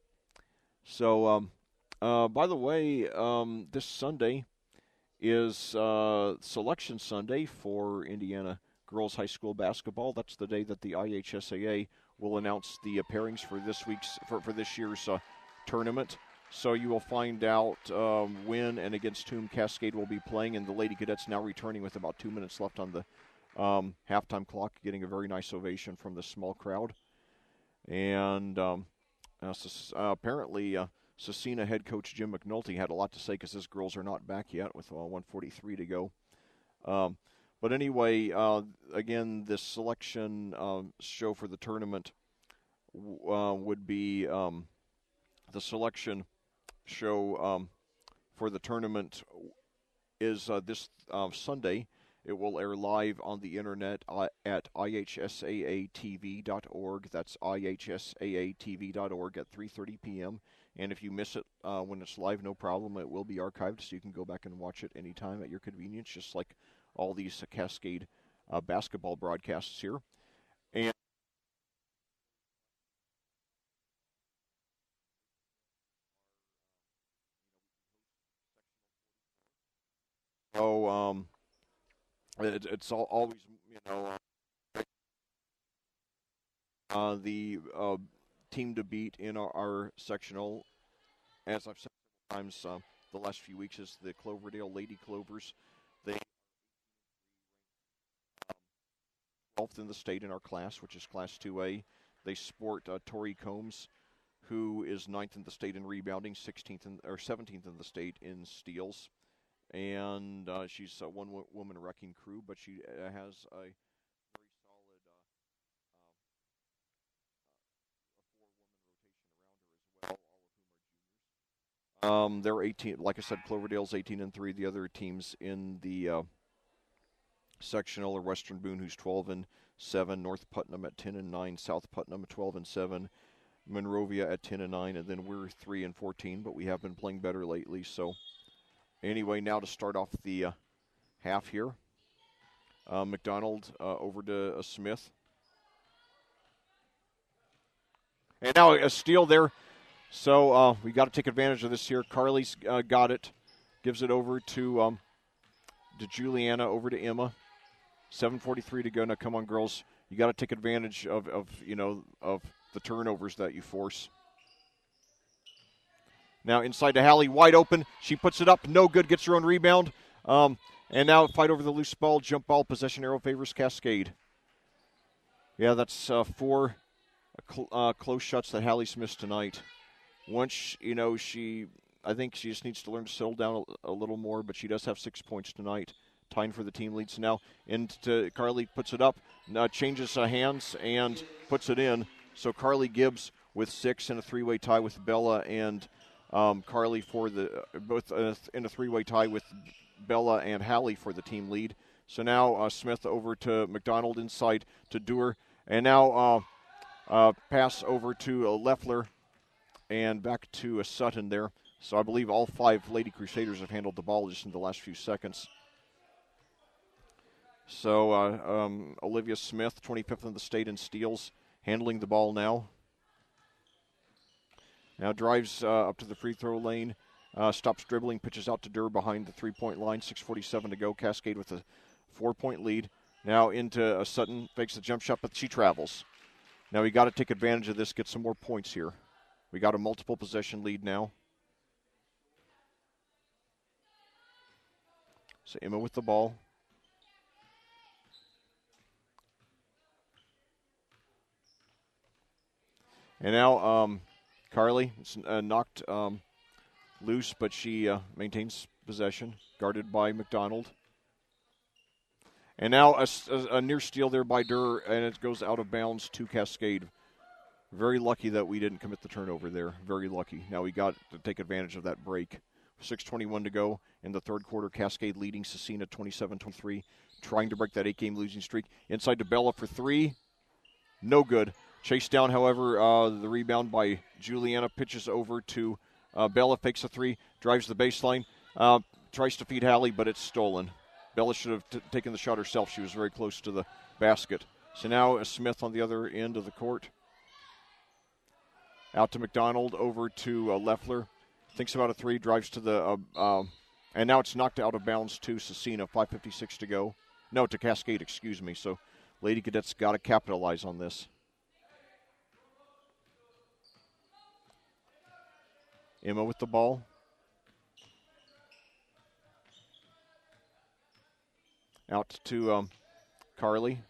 So, by the way, this Sunday is Selection Sunday for Indiana girls high school basketball. That's the day that the IHSAA will announce the pairings for this year's tournament. So you will find out when and against whom Cascade will be playing, and the Lady Cadets now returning with about 2 minutes left on the halftime clock, getting a very nice ovation from the small crowd. And apparently Scecina head coach Jim McNulty had a lot to say because his girls are not back yet with 1:43 to go. But anyway, again, this selection show for the tournament would be the selection show for the tournament is this Sunday. It will air live on the internet at ihsaatv.org. That's ihsaatv.org at 3:30 p.m. And if you miss it when it's live, no problem. It will be archived, so you can go back and watch it anytime at your convenience, just like all these Cascade basketball broadcasts here. And so it's always, the team to beat in our sectional, as I've said times the last few weeks, is the Cloverdale Lady Clovers. They 12th in the state in our class, which is Class 2A. They sport Tori Combs, who is 9th in the state in rebounding, 17th in the state in steals. And she's a one-woman wrecking crew, but she has a very solid four-woman rotation around her as well, all of whom are juniors. They're 18, like I said, Cloverdale's 18-3. The other teams in the sectional are Western Boone, who's 12-7, North Putnam at 10-9, South Putnam at 12-7, Monrovia at 10-9, and then we're 3-14. But we have been playing better lately, so. Anyway, now to start off the half here. McDonald over to Smith. And now a steal there. So we got to take advantage of this here. Carly's got it. Gives it over to Juliana, over to Emma. 7:43 to go. Now, come on, girls. You got to take advantage of the turnovers that you force. Now inside to Hallie, wide open. She puts it up, no good, gets her own rebound. And now fight over the loose ball, jump ball, possession arrow favors Cascade. Yeah, that's 4 close shots that Hallie's missed tonight. Once, I think she just needs to learn to settle down a little more, but she does have 6 points tonight. Tying for the team lead. So now into Carly, puts it up, changes hands, and puts it in. So Carly Gibbs with 6 in a three-way tie with Bella and Carly for both in a three-way tie with Bella and Hallie for the team lead. So now Smith over to McDonald, inside to Dewar, and now pass over to Leffler and back to Sutton there. So I believe all 5 Lady Crusaders have handled the ball just in the last few seconds. So Olivia Smith, 25th in the state in steals, handling the ball now. Now drives up to the free throw lane, stops dribbling, pitches out to Durr behind the three-point line, 6:47 to go. Cascade with a 4-point lead. Now into Sutton, fakes the jump shot, but she travels. Now we got to take advantage of this, get some more points here. We got a multiple possession lead now. So Emma with the ball. And now Carly is knocked loose, but she maintains possession, guarded by McDonald. And now a near steal there by Durr, and it goes out of bounds to Cascade. Very lucky that we didn't commit the turnover there. Very lucky. Now we got to take advantage of that break. 6:21 to go in the third quarter. Cascade leading Scecina 27-23, trying to break that 8-game losing streak. Inside to Bella for 3. No good. Chased down, however, the rebound by Juliana, pitches over to Bella, fakes a 3, drives the baseline, tries to feed Hallie, but it's stolen. Bella should have taken the shot herself. She was very close to the basket. So now Smith on the other end of the court. Out to McDonald, over to Leffler. Thinks about a 3, drives to the, and now it's knocked out of bounds to Scecina, 5:56 to go. No, to Cascade, excuse me. So Lady Cadets got to capitalize on this. Emma with the ball. Out to Carly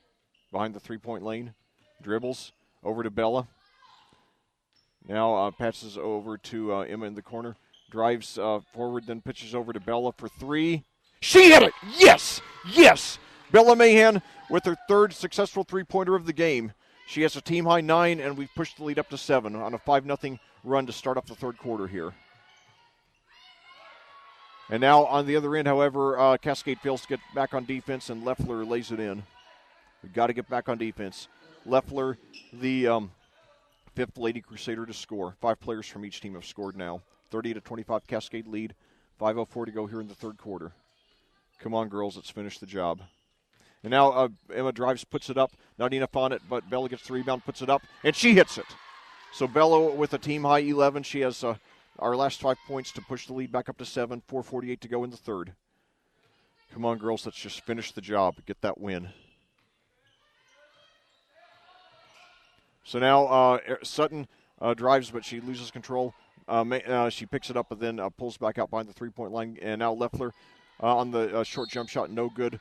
behind the three-point lane. Dribbles over to Bella. Now passes over to Emma in the corner. Drives forward, then pitches over to Bella for 3. She hit it! Yes! Yes! Bella Mahan with her 3rd successful three-pointer of the game. She has a team-high 9, and we've pushed the lead up to 7 on a 5-0 run to start off the third quarter here. And now on the other end, however, Cascade fails to get back on defense, and Leffler lays it in. We've got to get back on defense. Leffler, the 5th Lady Crusader to score. 5 players from each team have scored now. 30-25 Cascade lead. 5:04 to go here in the third quarter. Come on, girls, let's finish the job. And now Emma drives, puts it up. Not enough on it, but Bella gets the rebound, puts it up, and she hits it. So Bella with a team-high 11. She has our last 5 points to push the lead back up to 7. 4:48 to go in the third. Come on, girls, let's just finish the job, get that win. So now Sutton drives, but she loses control. She picks it up, but then pulls back out behind the three-point line. And now Leffler on the short jump shot, no good.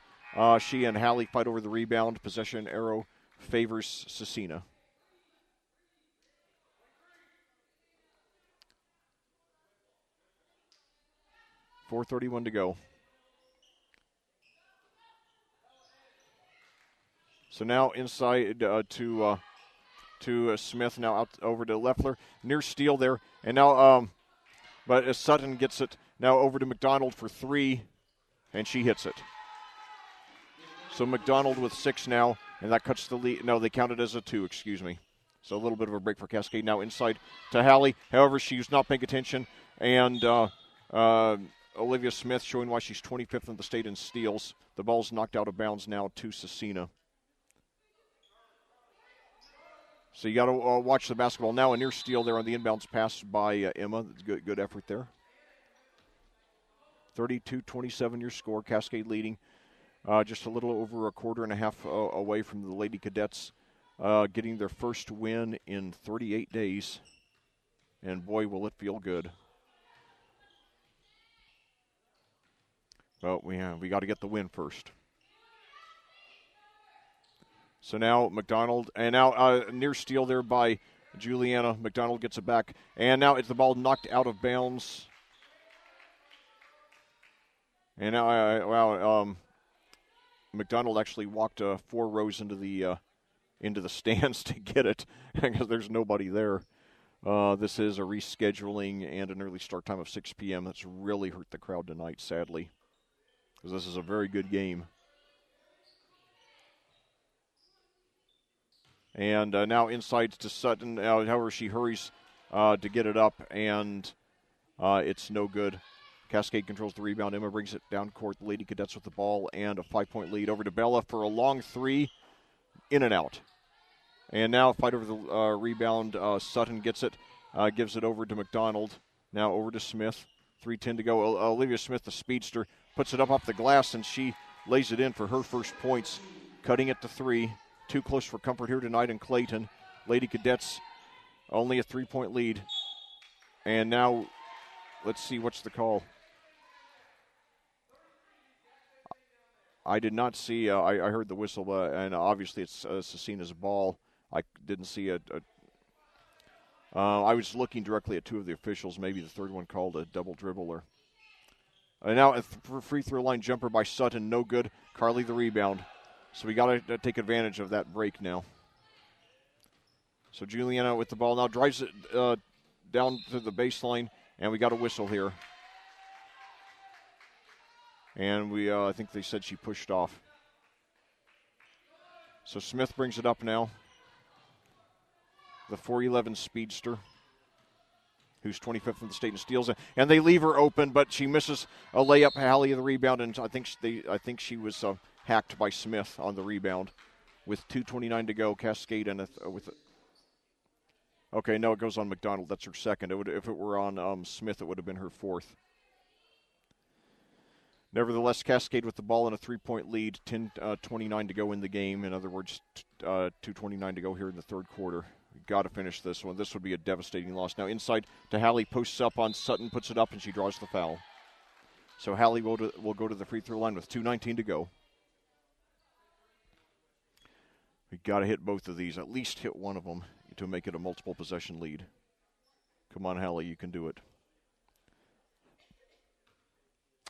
She and Hallie fight over the rebound. Possession arrow favors Scecina. .4:31 to go. So now inside to Smith, now out over to Leffler. Near steal there. And now, but Sutton gets it now over to McDonald for 3, and she hits it. So McDonald with 6 now, and that cuts the lead. No, they count it as a 2, excuse me. So a little bit of a break for Cascade. Now inside to Hallie. However, she's not paying attention. And Olivia Smith showing why she's 25th in the state in steals. The ball's knocked out of bounds now to Scecina. So you got to watch the basketball now. A near steal there on the inbounds pass by Emma. Good effort there. 32-27 your score. Cascade leading. Just a little over a quarter and a half away from the Lady Cadets getting their first win in 38 days. And boy, will it feel good. But we got to get the win first. So now McDonald, and now near steal there by Juliana. McDonald gets it back. And now it's the ball knocked out of bounds. And now, McDonald actually walked 4 rows into the stands to get it because there's nobody there. This is a rescheduling and an early start time of 6 p.m. That's really hurt the crowd tonight, sadly, because this is a very good game. And now inside to Sutton. However, she hurries to get it up, and it's no good. Cascade controls the rebound. Emma brings it down court. The Lady Cadets with the ball and a 5-point lead. Over to Bella for a long 3. In and out. And now fight over the rebound. Sutton gets it. Gives it over to McDonald. Now over to Smith. 3:10 to go. Olivia Smith, the speedster, puts it up off the glass, and she lays it in for her first points. Cutting it to 3. Too close for comfort here tonight in Clayton. Lady Cadets only a 3-point lead. And now let's see what's the call. I did not see, I heard the whistle, and obviously it's Scecina's ball. I didn't see it. I was looking directly at 2 of the officials. Maybe the third one called a double dribbler. And now a free throw line jumper by Sutton, no good. Carly the rebound. So we got to take advantage of that break now. So Juliana with the ball now drives it down to the baseline, and we got a whistle here. And I think they said she pushed off. So Smith brings it up now. The 4'11 speedster, who's 25th in the state and steals it. And they leave her open, but she misses a layup. Hallie the rebound, and I think she was hacked by Smith on the rebound. With 2:29 to go, Cascade and okay, no, it goes on McDonald. That's her second. If it were on Smith, it would have been her 4th. Nevertheless, Cascade with the ball in a 3-point lead, 10:29 to go in the game. In other words, 2:29 to go here in the third quarter. We've got to finish this one. This would be a devastating loss. Now inside to Hallie, posts up on Sutton, puts it up, and she draws the foul. So Hallie will go to the free throw line with 2:19 to go. We've got to hit both of these, at least hit one of them to make it a multiple possession lead. Come on, Hallie, you can do it.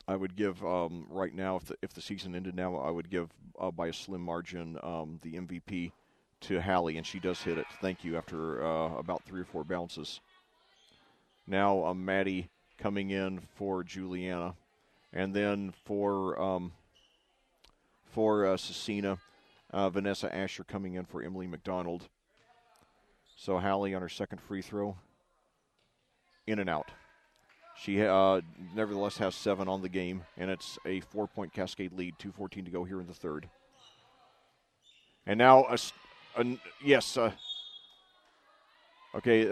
I would give right now, if the season ended now, I would give by a slim margin the MVP to Hallie, and she does hit it. Thank you. After about 3 or 4 bounces. Now Maddie coming in for Juliana, and then for Scecina, Vanessa Asher coming in for Emily McDonald. So Hallie on her second free throw, in and out. She nevertheless has 7 on the game, and it's a 4-point Cascade lead, 2:14 to go here in the third. And now,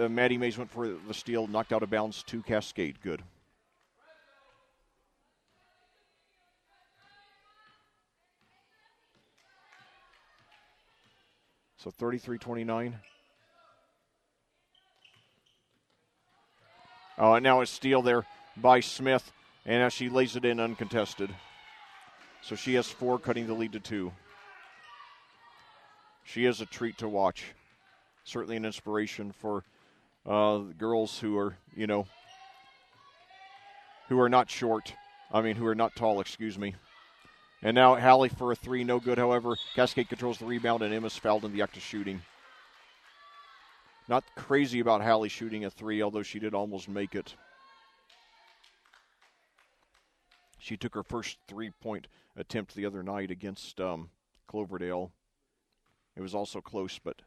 Maddie Mays went for the steal, knocked out of bounds to Cascade. Good. So 33-29. And now a steal there by Smith, and now she lays it in uncontested. So she has 4, cutting the lead to 2. She is a treat to watch. Certainly an inspiration for girls who are, who are not short. Who are not tall, excuse me. And now Hallie for a 3, no good. However, Cascade controls the rebound, and Emma's fouled in the act of shooting. Not crazy about Hallie shooting a 3, although she did almost make it. She took her first 3-point attempt the other night against Cloverdale. It was also close, but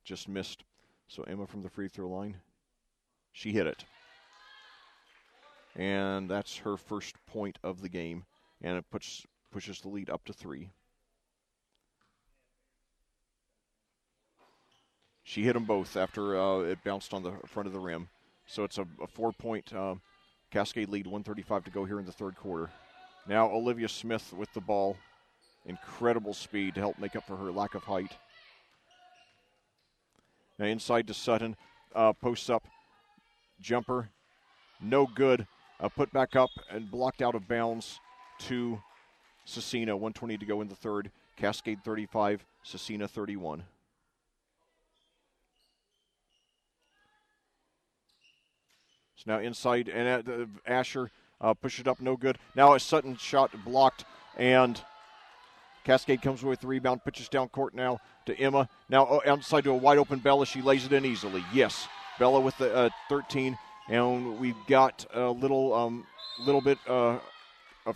just missed. So Emma from the free throw line. She hit it. And that's her first point of the game. And it pushes the lead up to 3. She hit them both after it bounced on the front of the rim. So it's a 4-point Cascade lead, 1:35 to go here in the third quarter. Now Olivia Smith with the ball. Incredible speed to help make up for her lack of height. Now inside to Sutton. Posts up. Jumper. No good. Put back up and blocked out of bounds to Scecina. 1:20 to go in the third. Cascade 35, Scecina 31. So now inside, and Asher pushed it up, no good. Now a Sutton shot blocked, and Cascade comes with the rebound, pitches down court now to Emma. Now outside to a wide open Bella. She lays it in easily. Yes, Bella with the 13, and we've got a little bit of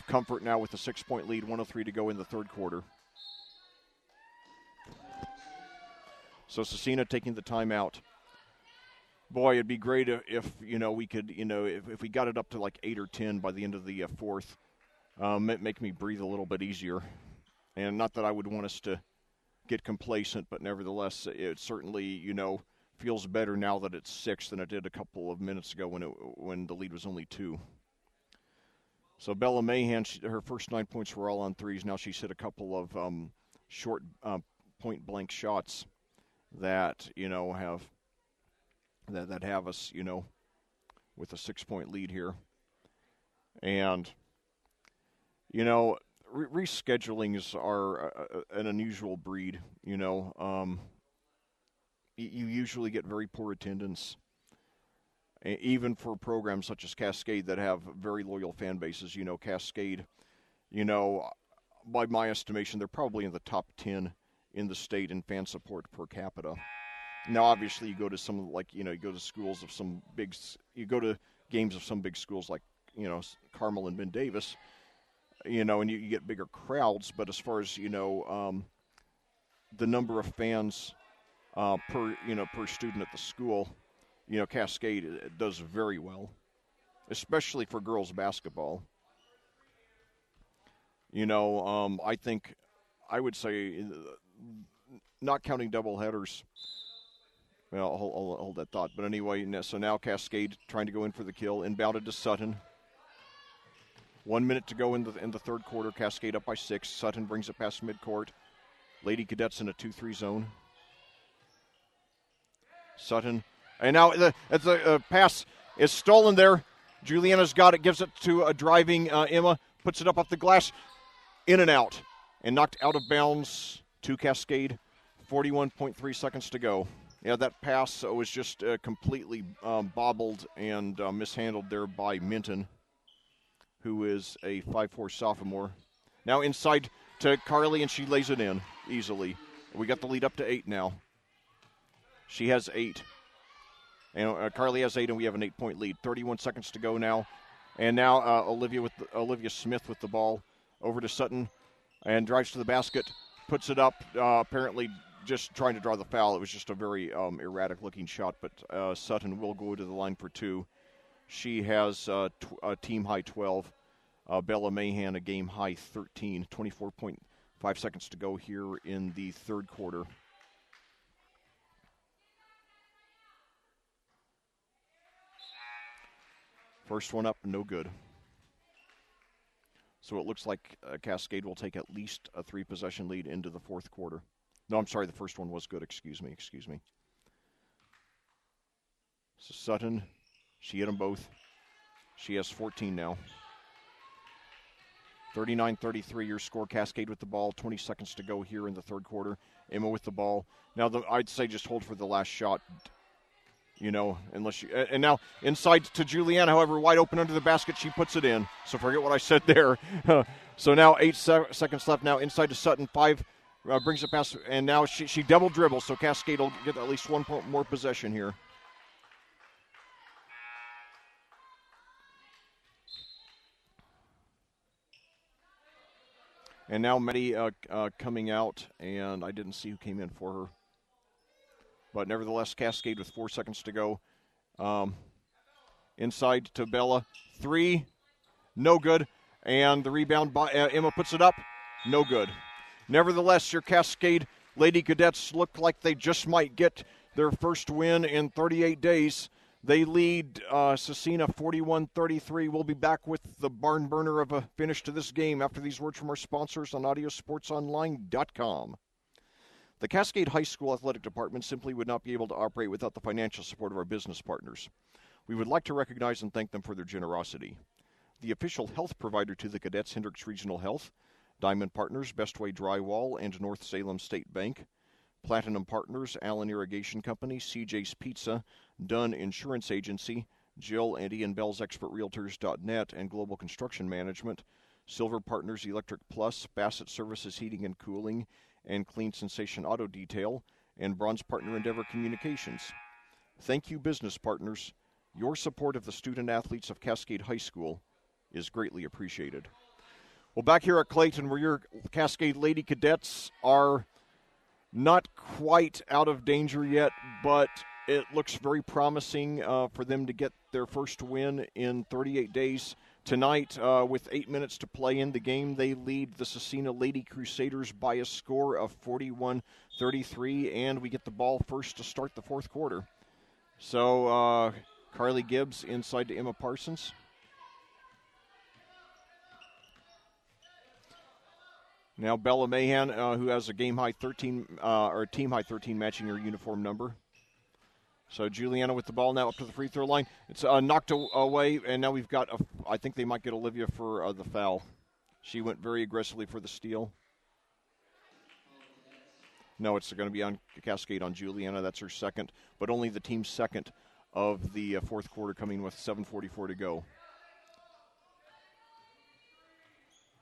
comfort now with a 6-point lead. 1:03 to go in the third quarter. So Scecina taking the timeout. Boy, it'd be great if we could, if we got it up to like 8 or 10 by the end of the fourth, make me breathe a little bit easier. And not that I would want us to get complacent, but nevertheless, it certainly, feels better now that it's 6 than it did a couple of minutes ago when the lead was only 2. So Bella Mahan, her first 9 points were all on threes. Now she's hit a couple of short point-blank shots that, have us, with a 6-point lead here. And, reschedulings are an unusual breed, You usually get very poor attendance, even for programs such as Cascade that have very loyal fan bases. Cascade, by my estimation, they're probably in the top 10 in the state in fan support per capita. Now, obviously, you go to some, you go to schools of some you go to games of some big schools like, Carmel and Ben Davis, and you get bigger crowds. But as far as, the number of fans per student at the school, Cascade does very well, especially for girls basketball. I would say, not counting doubleheaders. Well, I'll hold that thought. But anyway, so now Cascade trying to go in for the kill. Inbounded to Sutton. 1 minute to go in the third quarter. Cascade up by 6. Sutton brings it past midcourt. Lady Cadets in a 2-3 zone. Sutton. And now the pass is stolen there. Juliana's got it. Gives it to a driving Emma. Puts it up off the glass. In and out. And knocked out of bounds to Cascade. 41.3 seconds to go. Yeah, that pass was just completely bobbled and mishandled there by Minton, who is a 5'4" sophomore. Now inside to Carly, and she lays it in easily. We got the lead up to 8 now. She has 8. And Carly has 8, and we have an 8-point lead. 31 seconds to go now. And now Olivia Smith with the ball over to Sutton and drives to the basket, puts it up, apparently just trying to draw the foul. It was just a very erratic-looking shot, but Sutton will go to the line for 2. She has a team-high 12. Bella Mahan a game-high 13. 24.5 seconds to go here in the third quarter. First one up, no good. So it looks like Cascade will take at least a 3-possession lead into the fourth quarter. No, I'm sorry, the first one was good. Excuse me. So Sutton, she hit them both. She has 14 now. 39-33 your score. Cascade with the ball. 20 seconds to go here in the third quarter. Emma with the ball. Now, I'd say just hold for the last shot, unless you – and now inside to Juliana, however, wide open under the basket. She puts it in. So forget what I said there. So now 8 seconds left. Now inside to Sutton. 5 brings it past, and now she double dribbles. So Cascade will get at least 1 point more possession here. And now Maddie coming out, and I didn't see who came in for her. But nevertheless, Cascade with 4 seconds to go. Inside to Bella. 3, no good. And the rebound by Emma puts it up, no good. Nevertheless, your Cascade Lady Cadets look like they just might get their first win in 38 days. They lead Scecina 41-33. We'll be back with the barn burner of a finish to this game after these words from our sponsors on audiosportsonline.com. The Cascade High School Athletic Department simply would not be able to operate without the financial support of our business partners. We would like to recognize and thank them for their generosity. The official health provider to the Cadets, Hendricks Regional Health, Diamond Partners, Bestway Drywall, and North Salem State Bank. Platinum Partners, Allen Irrigation Company, CJ's Pizza, Dunn Insurance Agency, Jill and Ian Bell's ExpertRealtors.net, and Global Construction Management. Silver Partners, Electric Plus, Bassett Services Heating and Cooling, and Clean Sensation Auto Detail, and Bronze Partner Endeavor Communications. Thank you, business partners. Your support of the student athletes of Cascade High School is greatly appreciated. Well, back here at Clayton, where your Cascade Lady Cadets are not quite out of danger yet, but it looks very promising for them to get their first win in 38 days. Tonight, with 8 minutes to play in the game, they lead the Scecina Lady Crusaders by a score of 41-33, and we get the ball first to start the fourth quarter. So, Carly Gibbs inside to Emma Parsons. Now Bella Mahan, who has a game-high 13, or team-high 13 matching her uniform number. So Juliana with the ball now up to the free throw line. It's knocked away, and now we've got, I think they might get Olivia for the foul. She went very aggressively for the steal. No, it's going to be on Cascade on Juliana. That's her second, but only the team's second of the fourth quarter, coming with 7:44 to go.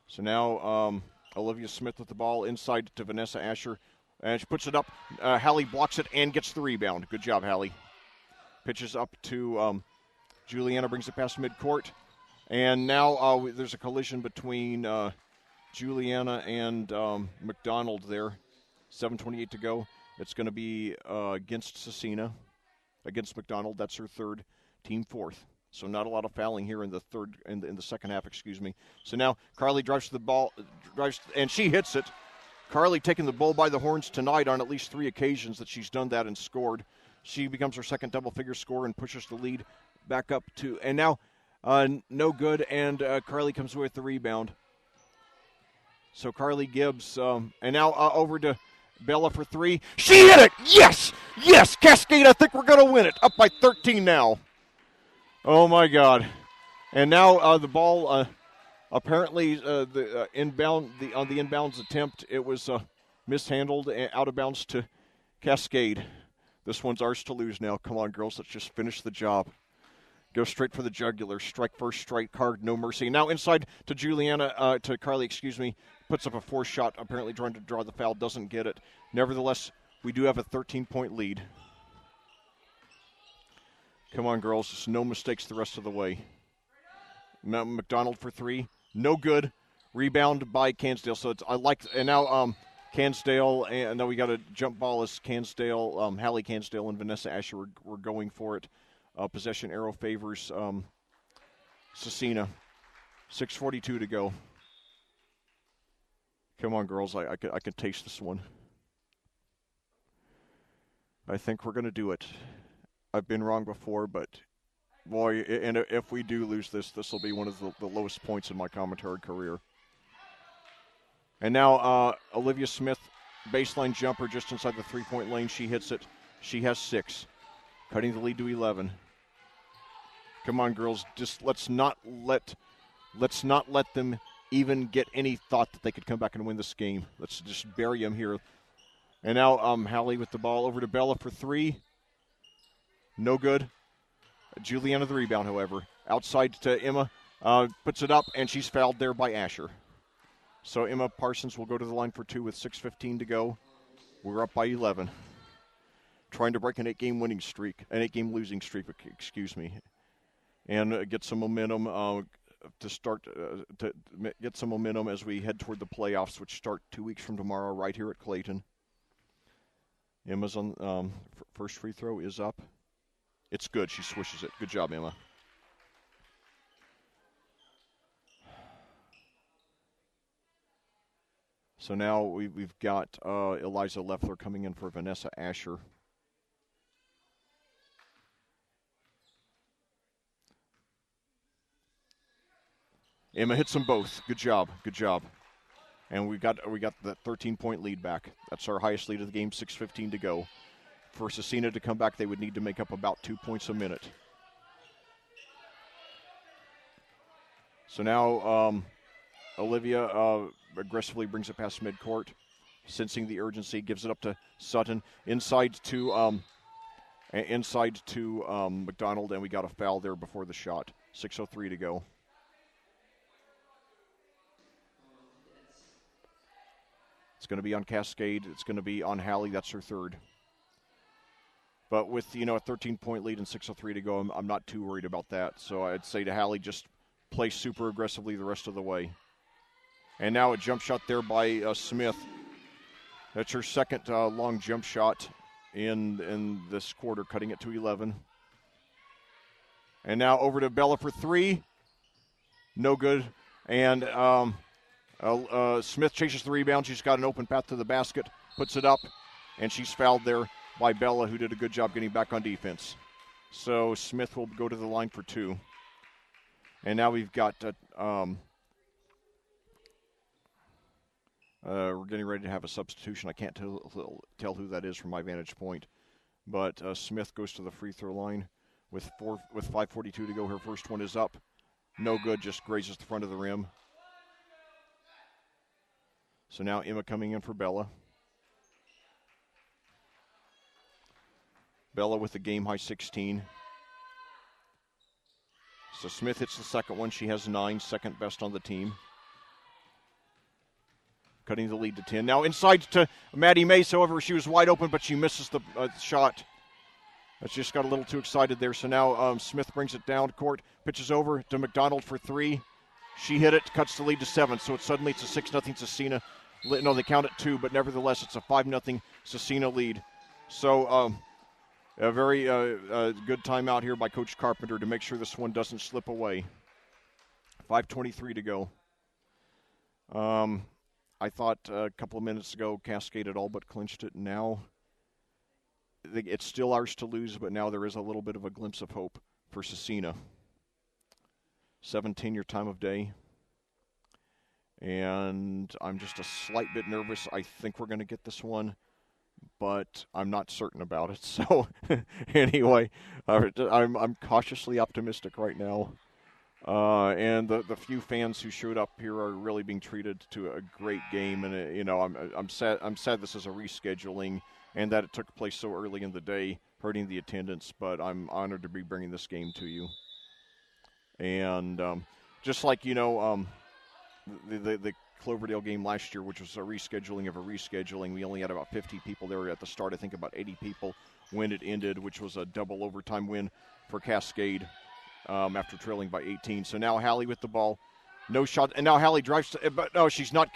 So now Olivia Smith with the ball inside to Vanessa Asher. And she puts it up. Hallie blocks it and gets the rebound. Good job, Hallie. Pitches up to Juliana, brings it past midcourt. And now there's a collision between Juliana and McDonald there. 7:28 to go. It's going to be against Scecina, against McDonald. That's her third, team fourth. So not a lot of fouling here in the third, in the second half, excuse me. So now Carly drives to the ball, and she hits it. Carly taking the bull by the horns tonight on at least 3 occasions that she's done that and scored. She becomes her second double-figure score and pushes the lead back up to, and now no good, and Carly comes away with the rebound. So Carly Gibbs, and now over to Bella for 3. She hit it! Yes! Yes! Cascade, I think we're going to win it. Up by 13 now. Oh, my God. And now the ball, apparently on the inbounds attempt, it was mishandled and out of bounds to Cascade. This one's ours to lose now. Come on, girls, let's just finish the job. Go straight for the jugular. Strike first, strike hard, no mercy. Now inside to Juliana, to Carly, excuse me. Puts up a 4 shot, apparently trying to draw the foul, doesn't get it. Nevertheless, we do have a 13-point lead. Come on, girls. Just no mistakes the rest of the way. McDonald for 3. No good. Rebound by Cansdale. So and now Cansdale, and now we got a jump ball as Cansdale, Hallie Cansdale and Vanessa Asher were going for it. Possession arrow favors Scecina. 6:42 to go. Come on, girls. I can taste this one. I think we're going to do it. I've been wrong before, but boy, and if we do lose this will be one of the lowest points in my commentary career. And now Olivia Smith, baseline jumper just inside the 3-point lane. She hits it. She has 6, cutting the lead to 11. Come on, girls. Just let's not let them even get any thought that they could come back and win this game. Let's just bury them here. And now Hallie with the ball over to Bella for three. No good. Juliana the rebound, however. Outside to Emma. Puts it up, and she's fouled there by Asher. So Emma Parsons will go to the line for two with 6:15 to go. We're up by 11. Trying to break an 8-game winning streak, an 8-game losing streak, excuse me. And get some momentum to get some momentum as we head toward the playoffs, which start 2 weeks from tomorrow right here at Clayton. Emma's on first free throw is up. It's good. She swishes it. Good job, Emma. So now we've got Eliza Leffler coming in for Vanessa Asher. Emma hits them both. Good job. Good job. And we got that 13-point lead back. That's our highest lead of the game, 6:15 to go. For Scecina to come back, they would need to make up about 2 points a minute. So now Olivia aggressively brings it past midcourt, sensing the urgency, gives it up to Sutton. Inside to McDonald, and we got a foul there before the shot. 6:03 to go. It's going to be on Cascade. It's going to be on Hallie. That's her third. But with, a 13-point lead and 6:03 to go, I'm not too worried about that. So I'd say to Hallie, just play super aggressively the rest of the way. And now a jump shot there by Smith. That's her second long jump shot in this quarter, cutting it to 11. And now over to Bella for three. No good. And Smith chases the rebound. She's got an open path to the basket, puts it up, and she's fouled there by Bella, who did a good job getting back on defense. So Smith will go to the line for two. And now we've got we're getting ready to have a substitution. I can't tell who that is from my vantage point. But Smith goes to the free throw line with 5:42 to go. Her first one is up. No good, just grazes the front of the rim. So now Emma coming in for Bella. Bella with the game-high 16. So Smith hits the second one. She has 9, second best on the team. Cutting the lead to 10. Now inside to Maddie Mace. However, she was wide open, but she misses the shot. That's just got a little too excited there. So now Smith brings it down court, pitches over to McDonald for three. She hit it, cuts the lead to 7. So suddenly it's a 6-0 Scecina. No, they count it 2, but nevertheless it's a 5-0 Scecina lead. So a very good timeout here by Coach Carpenter to make sure this one doesn't slip away. 5:23 to go. I thought a couple of minutes ago Cascade had all but clinched it. Now it's still ours to lose, but now there is a little bit of a glimpse of hope for Scecina. 17 your time of day. And I'm just a slight bit nervous. I think we're going to get this one, but I'm not certain about it. So anyway, I'm cautiously optimistic right now. And the few fans who showed up here are really being treated to a great game. And I'm sad this is a rescheduling and that it took place so early in the day, hurting the attendance. But I'm honored to be bringing this game to you. And just like the Cloverdale game last year, which was a rescheduling of a rescheduling, we only had about 50 people there at the start. I think about 80 people when it ended, which was a double overtime win for Cascade. After trailing by 18. So now Hallie with the ball. No shot. And now Hallie drives, but no, she's not.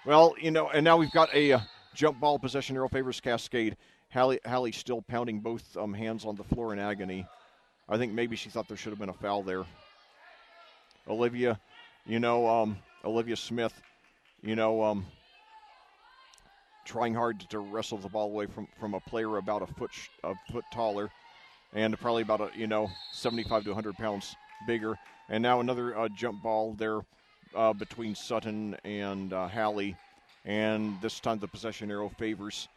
And now we've got a jump ball possession arrow favors Cascade. Hallie still pounding both hands on the floor in agony. I think maybe she thought there should have been a foul there. Olivia Smith, trying hard to wrestle the ball away from a player about a foot taller. And probably about 75 to 100 pounds bigger. And now another jump ball there between Sutton and Hallie. And this time the possession arrow favors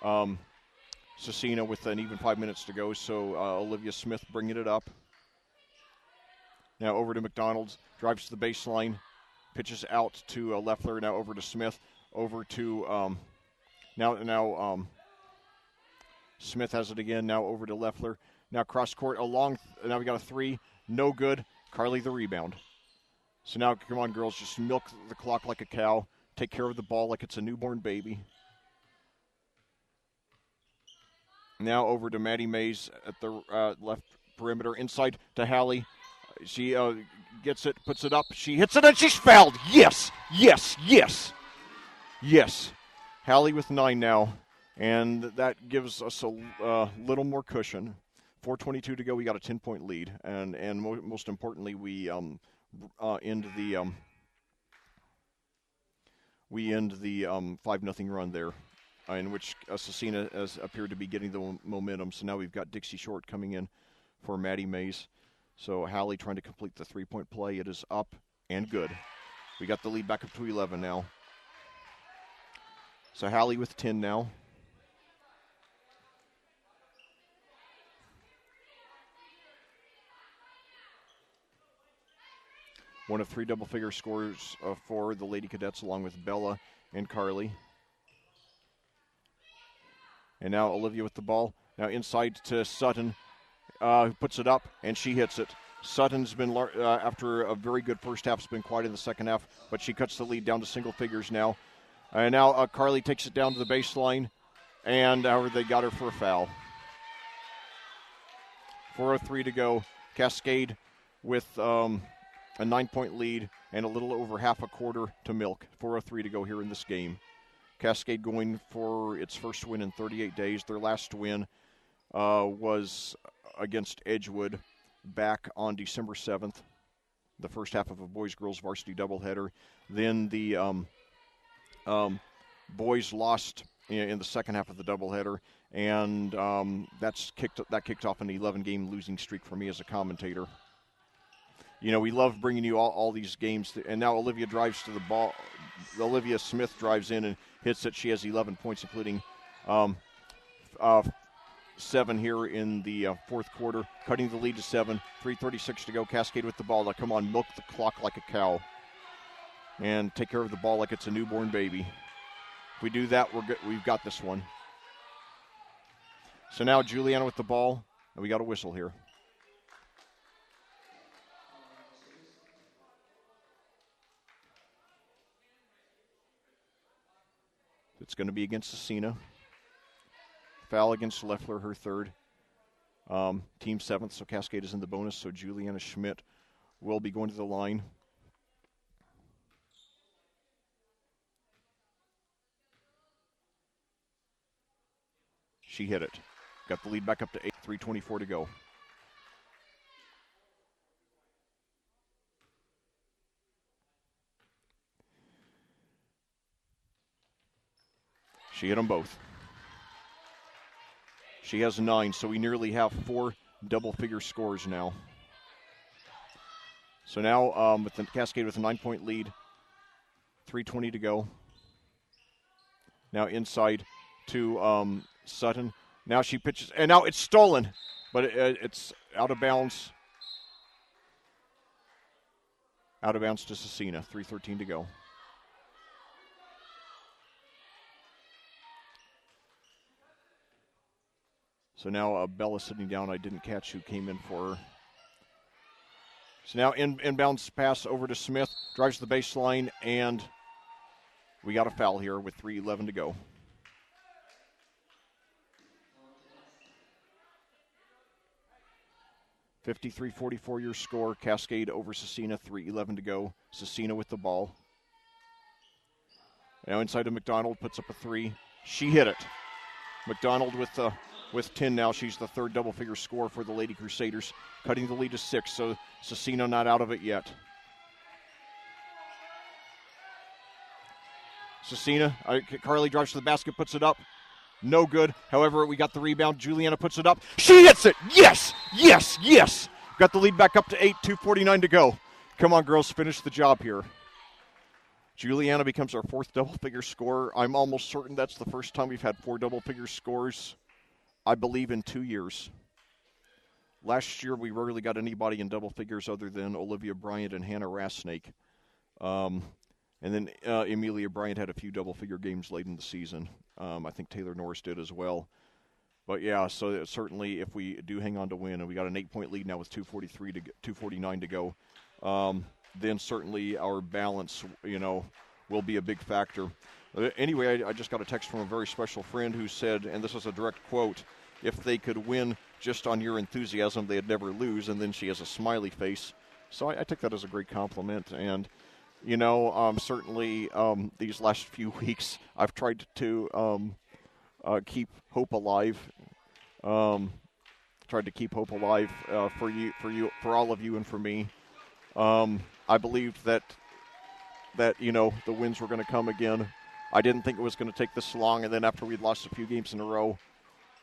Scecina with an even 5 minutes to go. So Olivia Smith bringing it up. Now over to McDonald's. Drives to the baseline. pitches out to Leffler, now over to Smith, over to now Smith has it again, now over to Leffler. Now cross court along, now we got a 3, no good. Carly the rebound. So now, come on, girls, just milk the clock like a cow. Take care of the ball like it's a newborn baby. Now over to Maddie Mays at the left perimeter. Inside to Hallie. She gets it, puts it up. She hits it, and she's fouled. Yes, yes, yes, yes. Hallie with 9 now, and that gives us a little more cushion. 4:22 to go. We got a 10-point lead, and most importantly, we end the 5-0 run there, in which Scecina has appeared to be getting the momentum. So now we've got Dixie Short coming in for Maddie Mays. So Hallie trying to complete the 3-point play. It is up and good. We got the lead back up to 11 now. So Hallie with 10 now. One of 3 double-figure scores for the Lady Cadets, along with Bella and Carly. And now Olivia with the ball. Now inside to Sutton, who puts it up, and she hits it. Sutton's been, after a very good first half, has been quiet in the second half, but she cuts the lead down to single figures now. And now Carly takes it down to the baseline, and however they got her for a foul. 4:03 to go. Cascade with a 9-point lead and a little over half a quarter to milk. 4:03 to go here in this game. Cascade going for its first win in 38 days. Their last win was against Edgewood back on December 7th, the first half of a boys-girls varsity doubleheader. Then the boys lost in the second half of the doubleheader, and that kicked off an 11-game losing streak for me as a commentator. You know, we love bringing you all these games, and now Olivia drives to the ball. Olivia Smith drives in and hits it. She has 11 points, including 7 here in the fourth quarter, cutting the lead to 7. 3:36 to go. Cascade with the ball. Now, come on, milk the clock like a cow, and take care of the ball like it's a newborn baby. If we do that, we've got this one. So now Juliana with the ball, and we got a whistle here. It's going to be against Scecina. Foul against Leffler, her third. Team 7th, so Cascade is in the bonus, so Juliana Schmidt will be going to the line. She hit it. Got the lead back up to 8, 3:24 to go. She hit them both. She has 9, so we nearly have 4 double-figure scores now. So now with the Cascade with a 9-point lead, 3:20 to go. Now inside to Sutton. Now she pitches, and now it's stolen, but it's out of bounds. Out of bounds to Scecina, 3:13 to go. So now Bella sitting down. I didn't catch who came in for her. So now inbounds pass over to Smith. Drives the baseline, and we got a foul here with 3:11 to go. (53-44) your score. Cascade over Scecina, 3:11 to go. Scecina with the ball. Now inside to McDonald, puts up a 3. She hit it. McDonald with 10 now. She's the third double-figure score for the Lady Crusaders, cutting the lead to 6, so Scecina not out of it yet. Scecina, Carly drives to the basket, puts it up. No good. However, we got the rebound. Juliana puts it up. She hits it! Yes! Yes! Yes! Got the lead back up to 8, 2:49 to go. Come on, girls, finish the job here. Juliana becomes our 4th double-figure scorer. I'm almost certain that's the first time we've had 4 double-figure scores, I believe, in 2 years. Last year, we rarely got anybody in double figures other than Olivia Bryant and Hannah Rasnake. And then Emilia Bryant had a few double-figure games late in the season. I think Taylor Norris did as well. But yeah, so certainly if we do hang on to win, and we got an 8-point lead now with 2:49 to go, then certainly our balance, will be a big factor. Anyway, I just got a text from a very special friend who said, and this is a direct quote, if they could win just on your enthusiasm, they'd never lose, and then she has a smiley face. So I take that as a great compliment, and certainly these last few weeks I've tried to keep hope alive. Tried to keep hope alive for all of you, and for me. I believed that the wins were going to come again. I didn't think it was going to take this long, and then after we'd lost a few games in a row,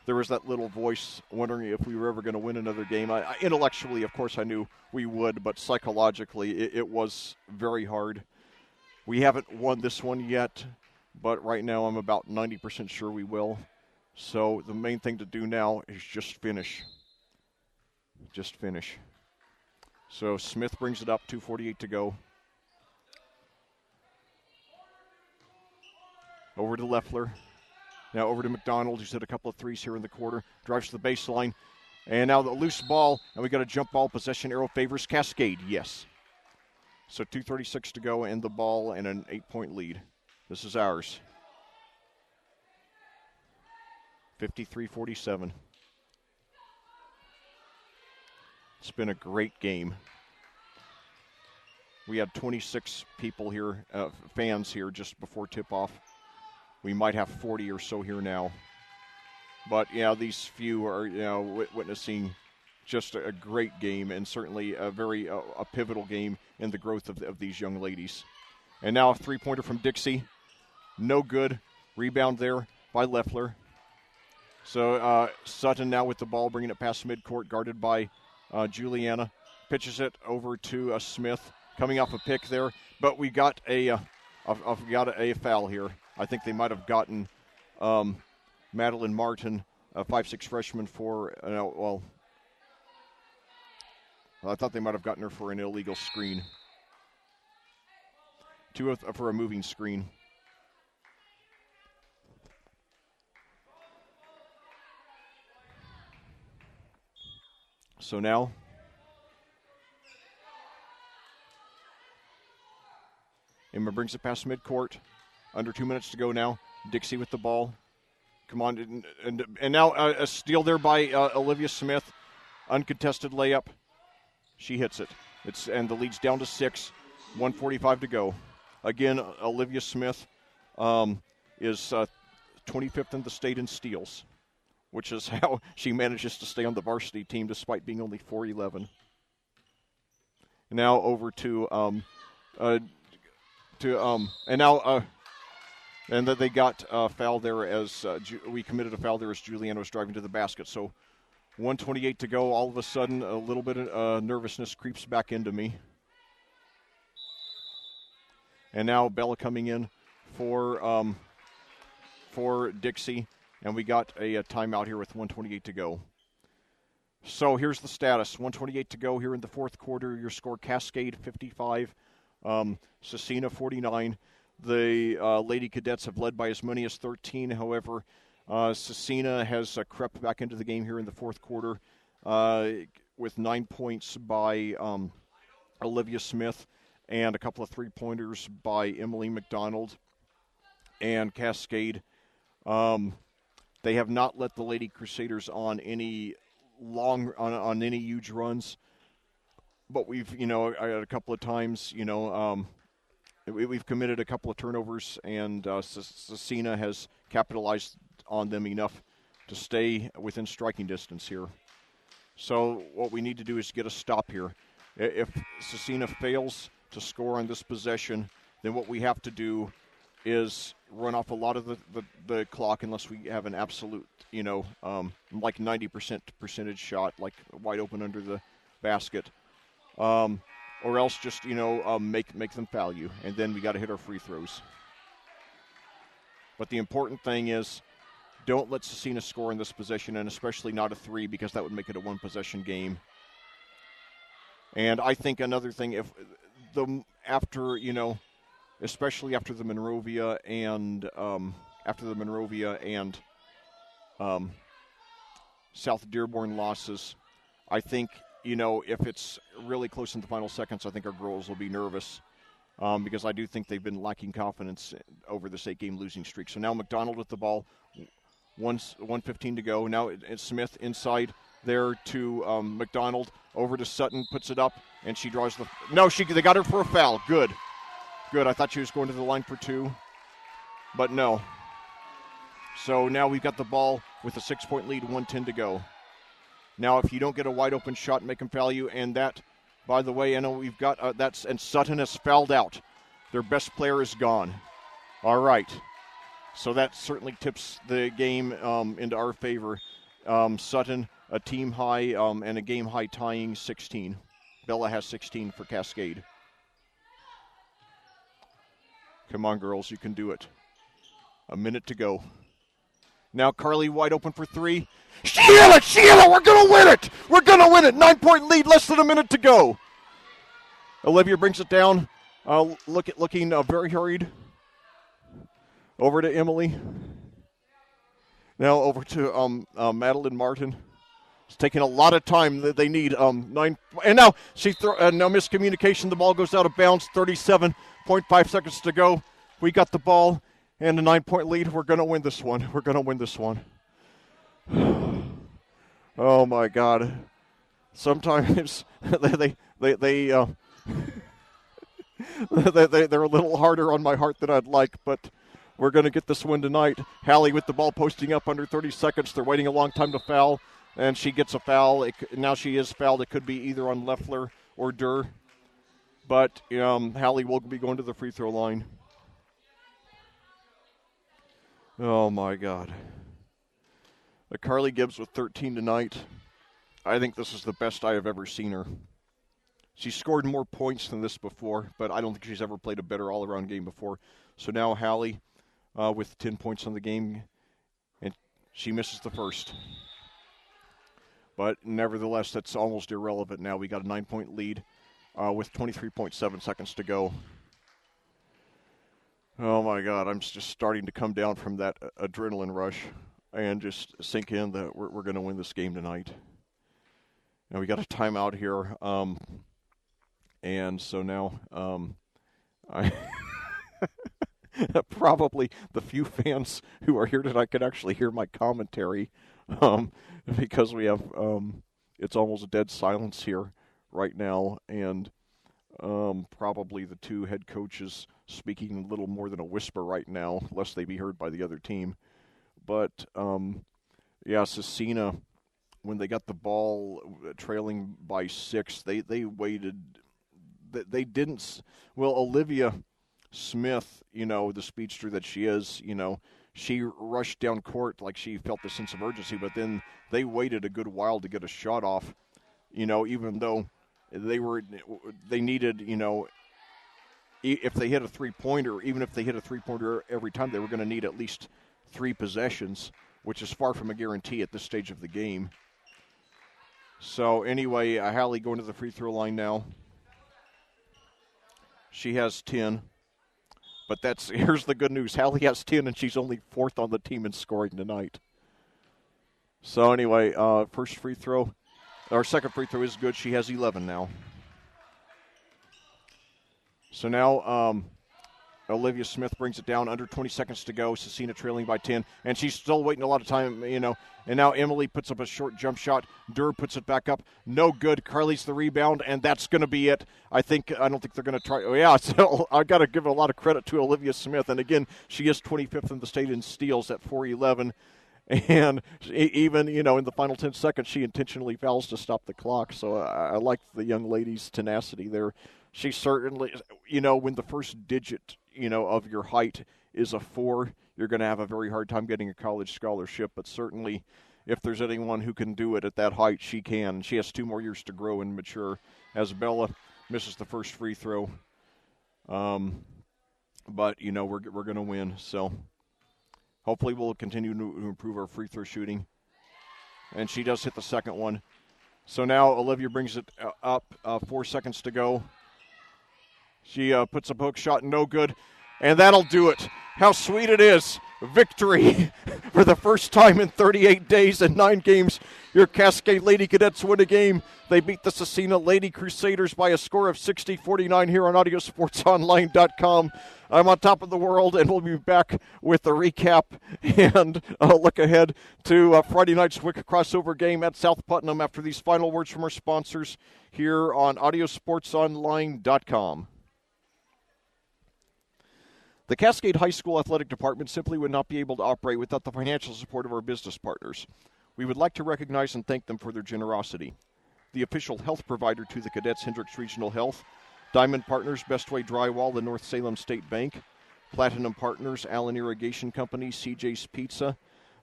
there was that little voice wondering if we were ever going to win another game. Intellectually, of course, I knew we would, but psychologically, it was very hard. We haven't won this one yet, but right now I'm about 90% sure we will. So the main thing to do now is just finish. Just finish. So Smith brings it up, 2:48 to go. Over to Leffler. Now over to McDonald, who's hit a couple of threes here in the quarter. Drives to the baseline. And now the loose ball, and we got a jump ball. Possession arrow favors Cascade, yes. So 2:36 to go, and the ball, and an 8-point lead. This is ours. 53-47. It's been a great game. We had 26 people here, fans here just before tip-off. We might have 40 or so here now. But, these few are, witnessing just a great game, and certainly a very a pivotal game in the growth of these young ladies. And now a three-pointer from Dixie. No good. Rebound there by Leffler. So Sutton now with the ball, bringing it past midcourt, guarded by Juliana. Pitches it over to Smith, coming off a pick there. But we got a foul here. I think they might have gotten Madeline Martin, a 5'6" freshman, for I thought they might have gotten her for an illegal screen. For a moving screen. So now Emma brings it past midcourt. Under 2 minutes to go now. Dixie with the ball. Come on. And now a steal there by Olivia Smith. Uncontested layup. She hits it. And the lead's down to 6. 1:45 to go. Again, Olivia Smith is 25th in the state in steals, which is how she manages to stay on the varsity team despite being only 4'11". Now over and that they got a foul there as we committed a foul there as Juliana was driving to the basket. So 1:28 to go. All of a sudden, a little bit of nervousness creeps back into me. And now Bella coming in for Dixie, and we got a timeout here with 1:28 to go. So here's the status. 1:28 to go here in the fourth quarter. Your score: Cascade 55, Scecina 49. The Lady Cadets have led by as many as 13. However, Scecina has crept back into the game here in the fourth quarter with 9 points by Olivia Smith and a couple of three-pointers by Emily McDonald and Cascade. They have not let the Lady Crusaders on any on any huge runs, but we've a couple of times we've committed a couple of turnovers, and Scecina has capitalized on them enough to stay within striking distance here. So what we need to do is get a stop here. If Scecina fails to score on this possession, then what we have to do is run off a lot of the clock unless we have an absolute, like 90% percentage shot, like wide open under the basket. Or else just, make them foul you. And then we got to hit our free throws. But the important thing is don't let Scecina score in this possession, and especially not a three, because that would make it a one-possession game. And I think another thing, if the after, especially after the Monrovia and South Dearborn losses, I think, if it's really close in the final seconds, I think our girls will be nervous because I do think they've been lacking confidence over this 8-game losing streak. So now McDonald with the ball, 1:15 to go. Now it's Smith inside there to McDonald, over to Sutton, puts it up, and she draws the – no, they got her for a foul. Good. I thought she was going to the line for 2, but no. So now we've got the ball with a 6-point lead, 1:10 to go. Now, if you don't get a wide-open shot, make them foul you. And that, by the way, I know we've got and Sutton has fouled out. Their best player is gone. All right. So that certainly tips the game into our favor. Sutton, a team high and a game high tying 16. Bella has 16 for Cascade. Come on, girls, you can do it. A minute to go. Now Carly wide open for 3. Sheila, we're going to win it. 9-point lead, less than a minute to go. Olivia brings it down. Looking very hurried. Over to Emily. Now over to Madeline Martin. It's taking a lot of time that they need. 9, and now no miscommunication. The ball goes out of bounds. 37.5 seconds to go. We got the ball and a 9-point lead. We're going to win this one. Oh my God! Sometimes they're a little harder on my heart than I'd like, but we're going to get this one tonight. Hallie with the ball posting up under 30 seconds. They're waiting a long time to foul, and she gets a foul. Now she is fouled. It could be either on Leffler or Durr, but Hallie will be going to the free throw line. Oh my God. Carly Gibbs with 13 tonight. I think this is the best I have ever seen her. She scored more points than this before, but I don't think she's ever played a better all-around game before. So now Hallie with 10 points on the game, and she misses the first. But nevertheless, that's almost irrelevant now. We got a 9-point lead with 23.7 seconds to go. Oh, my God, I'm just starting to come down from that adrenaline rush and just sink in that we're going to win this game tonight. Now we got a timeout here, and so now I probably the few fans who are here tonight can actually hear my commentary because we have it's almost dead silence here right now, and probably the two head coaches speaking a little more than a whisper right now, lest they be heard by the other team. But, Scecina, when they got the ball trailing by 6, they waited. They didn't – well, Olivia Smith, the speedster that she is, she rushed down court like she felt the sense of urgency, but then they waited a good while to get a shot off, even though they needed, if they hit a three-pointer, even if they hit a three-pointer every time, they were going to need at least 3 possessions, which is far from a guarantee at this stage of the game. So anyway, Hallie going to the free throw line now. She has 10. But here's the good news. Hallie has 10, and she's only 4th on the team in scoring tonight. So anyway, second free throw is good. She has 11 now. So now Olivia Smith brings it down, under 20 seconds to go. Scecina trailing by 10, and she's still waiting a lot of time, And now Emily puts up a short jump shot. Durr puts it back up. No good. Carly's the rebound, and that's going to be it. I don't think they're going to try. Oh, yeah, so I got to give a lot of credit to Olivia Smith. And, again, she is 25th in the state in steals at 4:11. And even, in the final 10 seconds, she intentionally fouls to stop the clock. So I like the young lady's tenacity there. She certainly, when the first digit, of your height is a 4, you're going to have a very hard time getting a college scholarship. But certainly, if there's anyone who can do it at that height, she can. She has 2 more years to grow and mature as Bella misses the first free throw. But, we're going to win. So hopefully we'll continue to improve our free throw shooting. And she does hit the second one. So now Olivia brings it up, 4 seconds to go. She puts a poke shot, no good, and that'll do it. How sweet it is. Victory for the first time in 38 days and 9 games. Your Cascade Lady Cadets win a game. They beat the Scecina Lady Crusaders by a score of 60-49 here on AudioSportsOnline.com. I'm on top of the world, and we'll be back with a recap and a look ahead to Friday night's WIC crossover game at South Putnam after these final words from our sponsors here on AudioSportsOnline.com. The Cascade High School Athletic Department simply would not be able to operate without the financial support of our business partners. We would like to recognize and thank them for their generosity. The official health provider to the cadets, Hendricks Regional Health. Diamond Partners, Bestway Drywall, the North Salem State Bank. Platinum Partners, Allen Irrigation Company, CJ's Pizza.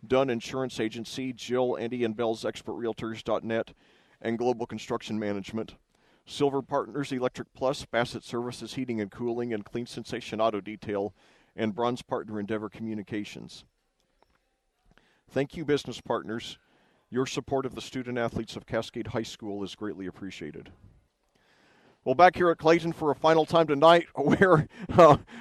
Dunn Insurance Agency, Jill, Andy, and Bell's ExpertRealtors.net. And Global Construction Management. Silver Partners, Electric Plus, Bassett Services, Heating and Cooling, and Clean Sensation Auto Detail, and Bronze Partner, Endeavor Communications. Thank you, business partners. Your support of the student-athletes of Cascade High School is greatly appreciated. Well, back here at Clayton for a final time tonight, where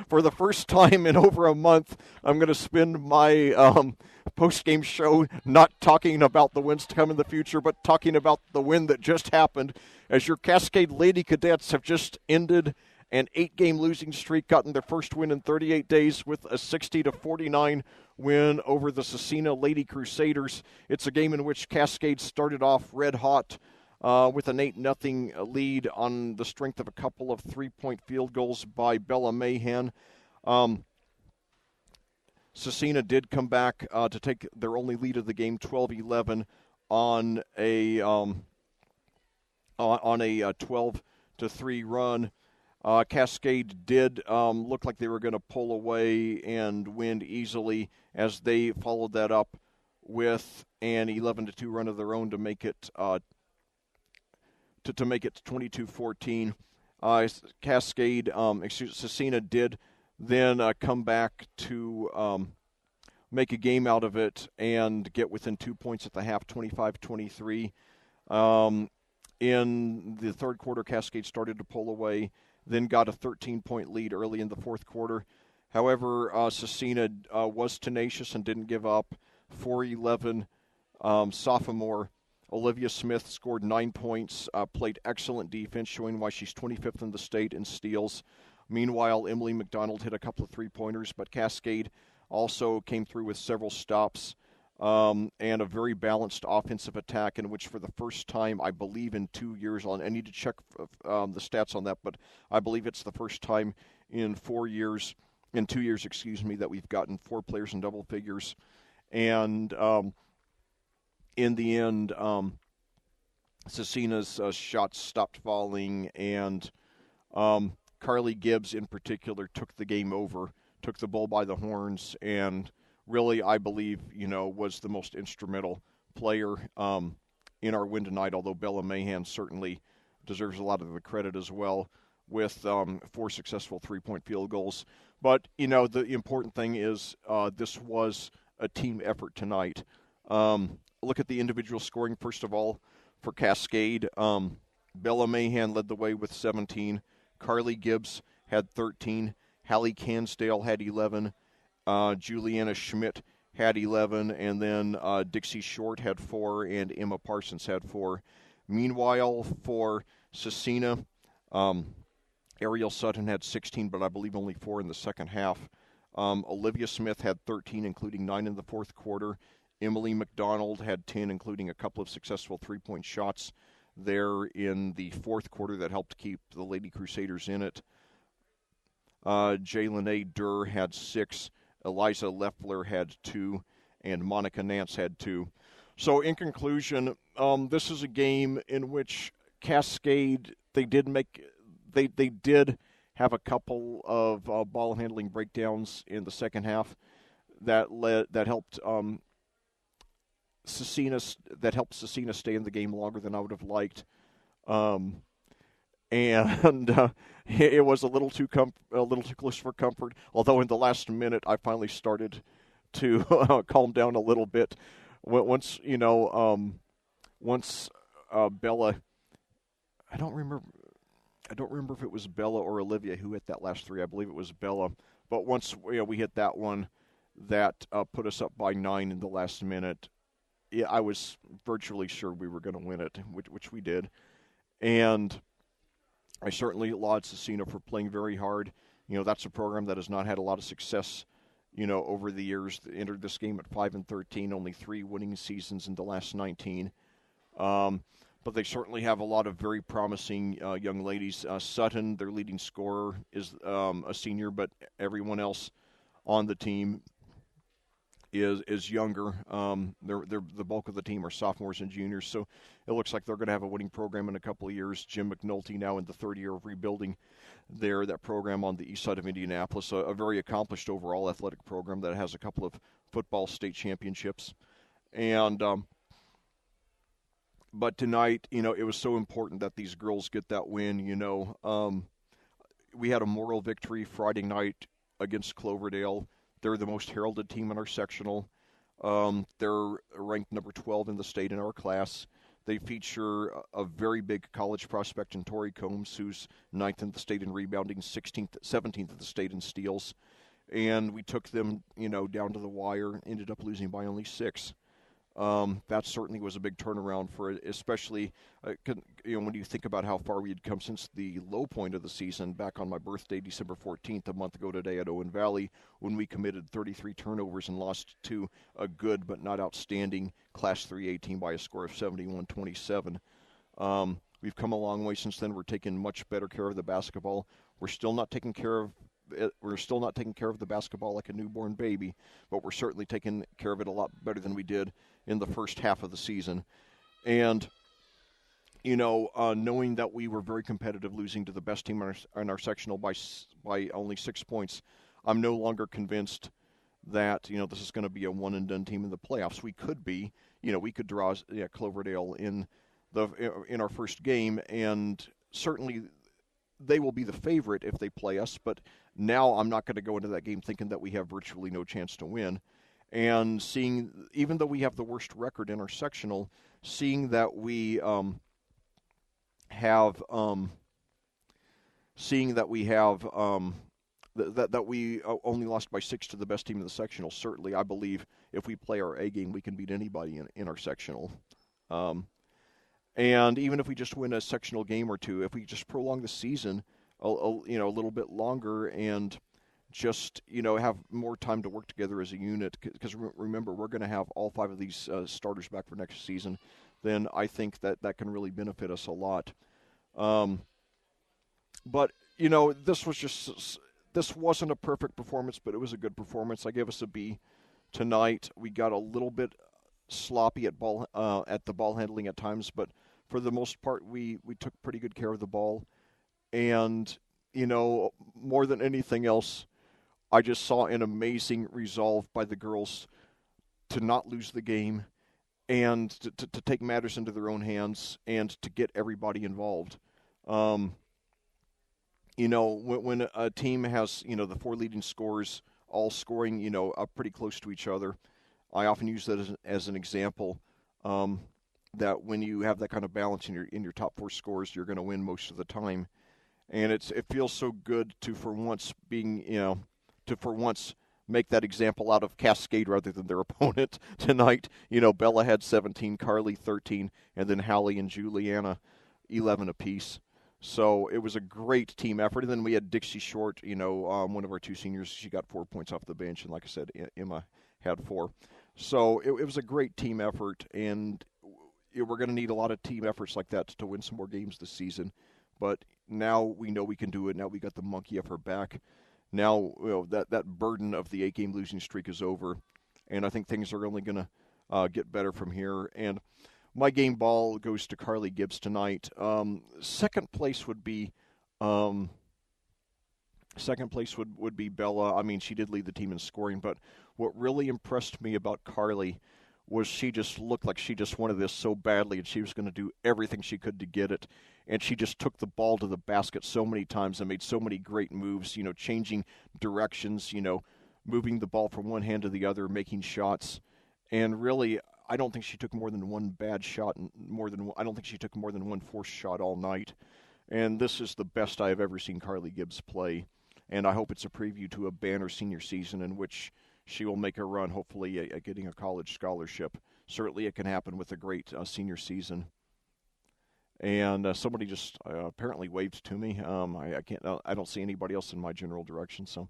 for the first time in over a month, I'm going to spend my post-game show not talking about the wins to come in the future, but talking about the win that just happened, as your Cascade Lady Cadets have just ended an 8-game losing streak, gotten their first win in 38 days with a 60-49 win over the Scecina Lady Crusaders. It's a game in which Cascade started off red hot with an 8-0 lead on the strength of a couple of 3-point field goals by Bella Mahan. Scecina did come back to take their only lead of the game, 12-11, on a 12-3 run. Cascade did look like they were going to pull away and win easily, as they followed that up with an 11-2 run of their own to make it to make it 22-14. Scecina did then come back to make a game out of it and get within 2 points at the half, 25-23. In the third quarter, Cascade started to pull away, then got a 13-point lead early in the fourth quarter. However, Scecina was tenacious and didn't give up. 4-11 sophomore Olivia Smith scored 9 points, played excellent defense, showing why she's 25th in the state in steals. Meanwhile, Emily McDonald hit a couple of three-pointers, but Cascade also came through with several stops and a very balanced offensive attack, in which for the first time, I believe, in 2 years, I need to check the stats on that, but I believe it's the first time in 2 years, that we've gotten 4 players in double figures. And in the end, Scecina's shots stopped falling, and Carly Gibbs in particular took the game over, took the bull by the horns, and really, I believe, was the most instrumental player in our win tonight, although Bella Mahan certainly deserves a lot of the credit as well, with 4 successful 3-point field goals. But, the important thing is this was a team effort tonight. Look at the individual scoring, first of all, for Cascade. Bella Mahan led the way with 17. Carly Gibbs had 13. Hallie Cansdale had 11. Juliana Schmidt had 11. And then Dixie Short had 4. And Emma Parsons had 4. Meanwhile, for Scecina, Ariel Sutton had 16, but I believe only 4 in the second half. Olivia Smith had 13, including 9 in the fourth quarter. Emily McDonald had 10, including a couple of successful 3-point shots there in the fourth quarter that helped keep the Lady Crusaders in it. Jalen A. Durr had 6. Eliza Leffler had 2. And Monica Nance had 2. So in conclusion, this is a game in which Cascade, they did have a couple of ball handling breakdowns in the second half that helped Scecina stay in the game longer than I would have liked, and it was a little too close for comfort. Although in the last minute, I finally started to calm down a little bit. Once Bella, I don't remember. I don't remember if it was Bella or Olivia who hit that last three. I believe it was Bella. But once we hit that one, that put us up by 9 in the last minute. Yeah, I was virtually sure we were going to win it, which we did. And I certainly laud Scecina for playing very hard. That's a program that has not had a lot of success, over the years. They entered this game at 5-13, only 3 winning seasons in the last 19. But they certainly have a lot of very promising young ladies. Sutton, their leading scorer, is a senior, but everyone else on the team is younger. The bulk of the team are sophomores and juniors, so it looks like they're going to have a winning program in a couple of years. Jim McNulty now in the third year of rebuilding that program on the east side of Indianapolis, a very accomplished overall athletic program that has a couple of football state championships. And but tonight, it was so important that these girls get that win. We had a moral victory Friday night against Cloverdale. They're the most heralded team in our sectional. They're ranked number 12 in the state in our class. They feature a very big college prospect in Tori Combs, who's 9th in the state in rebounding, 17th in the state in steals. And we took them, down to the wire, ended up losing by only 6. That certainly was a big turnaround for it, especially when you think about how far we had come since the low point of the season back on my birthday, December 14th, a month ago today at Owen Valley, when we committed 33 turnovers and lost to a good but not outstanding Class 3A team by a score of 71-27. We've come a long way since then. We're taking much better care of the basketball. We're still not taking care of the basketball like a newborn baby, but we're certainly taking care of it a lot better than we did in the first half of the season. And, knowing that we were very competitive, losing to the best team in our sectional by only 6 points, I'm no longer convinced that, this is going to be a one-and-done team in the playoffs. We could be. We could draw Cloverdale in our first game, and certainly they will be the favorite if they play us, but now I'm not going to go into that game thinking that we have virtually no chance to win. And even though we have the worst record in our sectional, seeing that we that we only lost by 6 to the best team in the sectional, certainly I believe if we play our A game, we can beat anybody in our sectional. And even if we just win a sectional game or two, if we just prolong the season a little bit longer and just have more time to work together as a unit, because remember, we're going to have all 5 of these starters back for next season, then I think that can really benefit us a lot. But this wasn't a perfect performance, but it was a good performance. I gave us a B tonight. We got a little bit sloppy at the ball handling at times, but for the most part, we took pretty good care of the ball. And, more than anything else, I just saw an amazing resolve by the girls to not lose the game and to take matters into their own hands and to get everybody involved. When a team has, the 4 leading scorers all scoring, up pretty close to each other, I often use that as an example, that when you have that kind of balance in your top 4 scorers, you're going to win most of the time. And it feels so good to for once make that example out of Cascade rather than their opponent tonight. Bella had 17, Carly 13, and then Hallie and Juliana 11 apiece. So it was a great team effort. And then we had Dixie Short, one of our 2 seniors. She got 4 points off the bench, and like I said, Emma had 4. So it was a great team effort, and we're going to need a lot of team efforts like that to win some more games this season. But now we know we can do it. Now we got the monkey off our back. Now that burden of the 8-game losing streak is over, and I think things are only going to get better from here. And my game ball goes to Carly Gibbs tonight. Second place would be Bella. I mean, she did lead the team in scoring, but what really impressed me about Carly was she just looked like she just wanted this so badly, and she was going to do everything she could to get it. And she just took the ball to the basket so many times and made so many great moves, changing directions, moving the ball from one hand to the other, making shots. And really, I don't think she took more than one bad shot, I don't think she took more than one forced shot all night. And this is the best I have ever seen Carly Gibbs play. And I hope it's a preview to a banner senior season in which she will make a run, hopefully, at getting a college scholarship. Certainly, it can happen with a great senior season. And somebody just apparently waved to me. I can't. I don't see anybody else in my general direction, so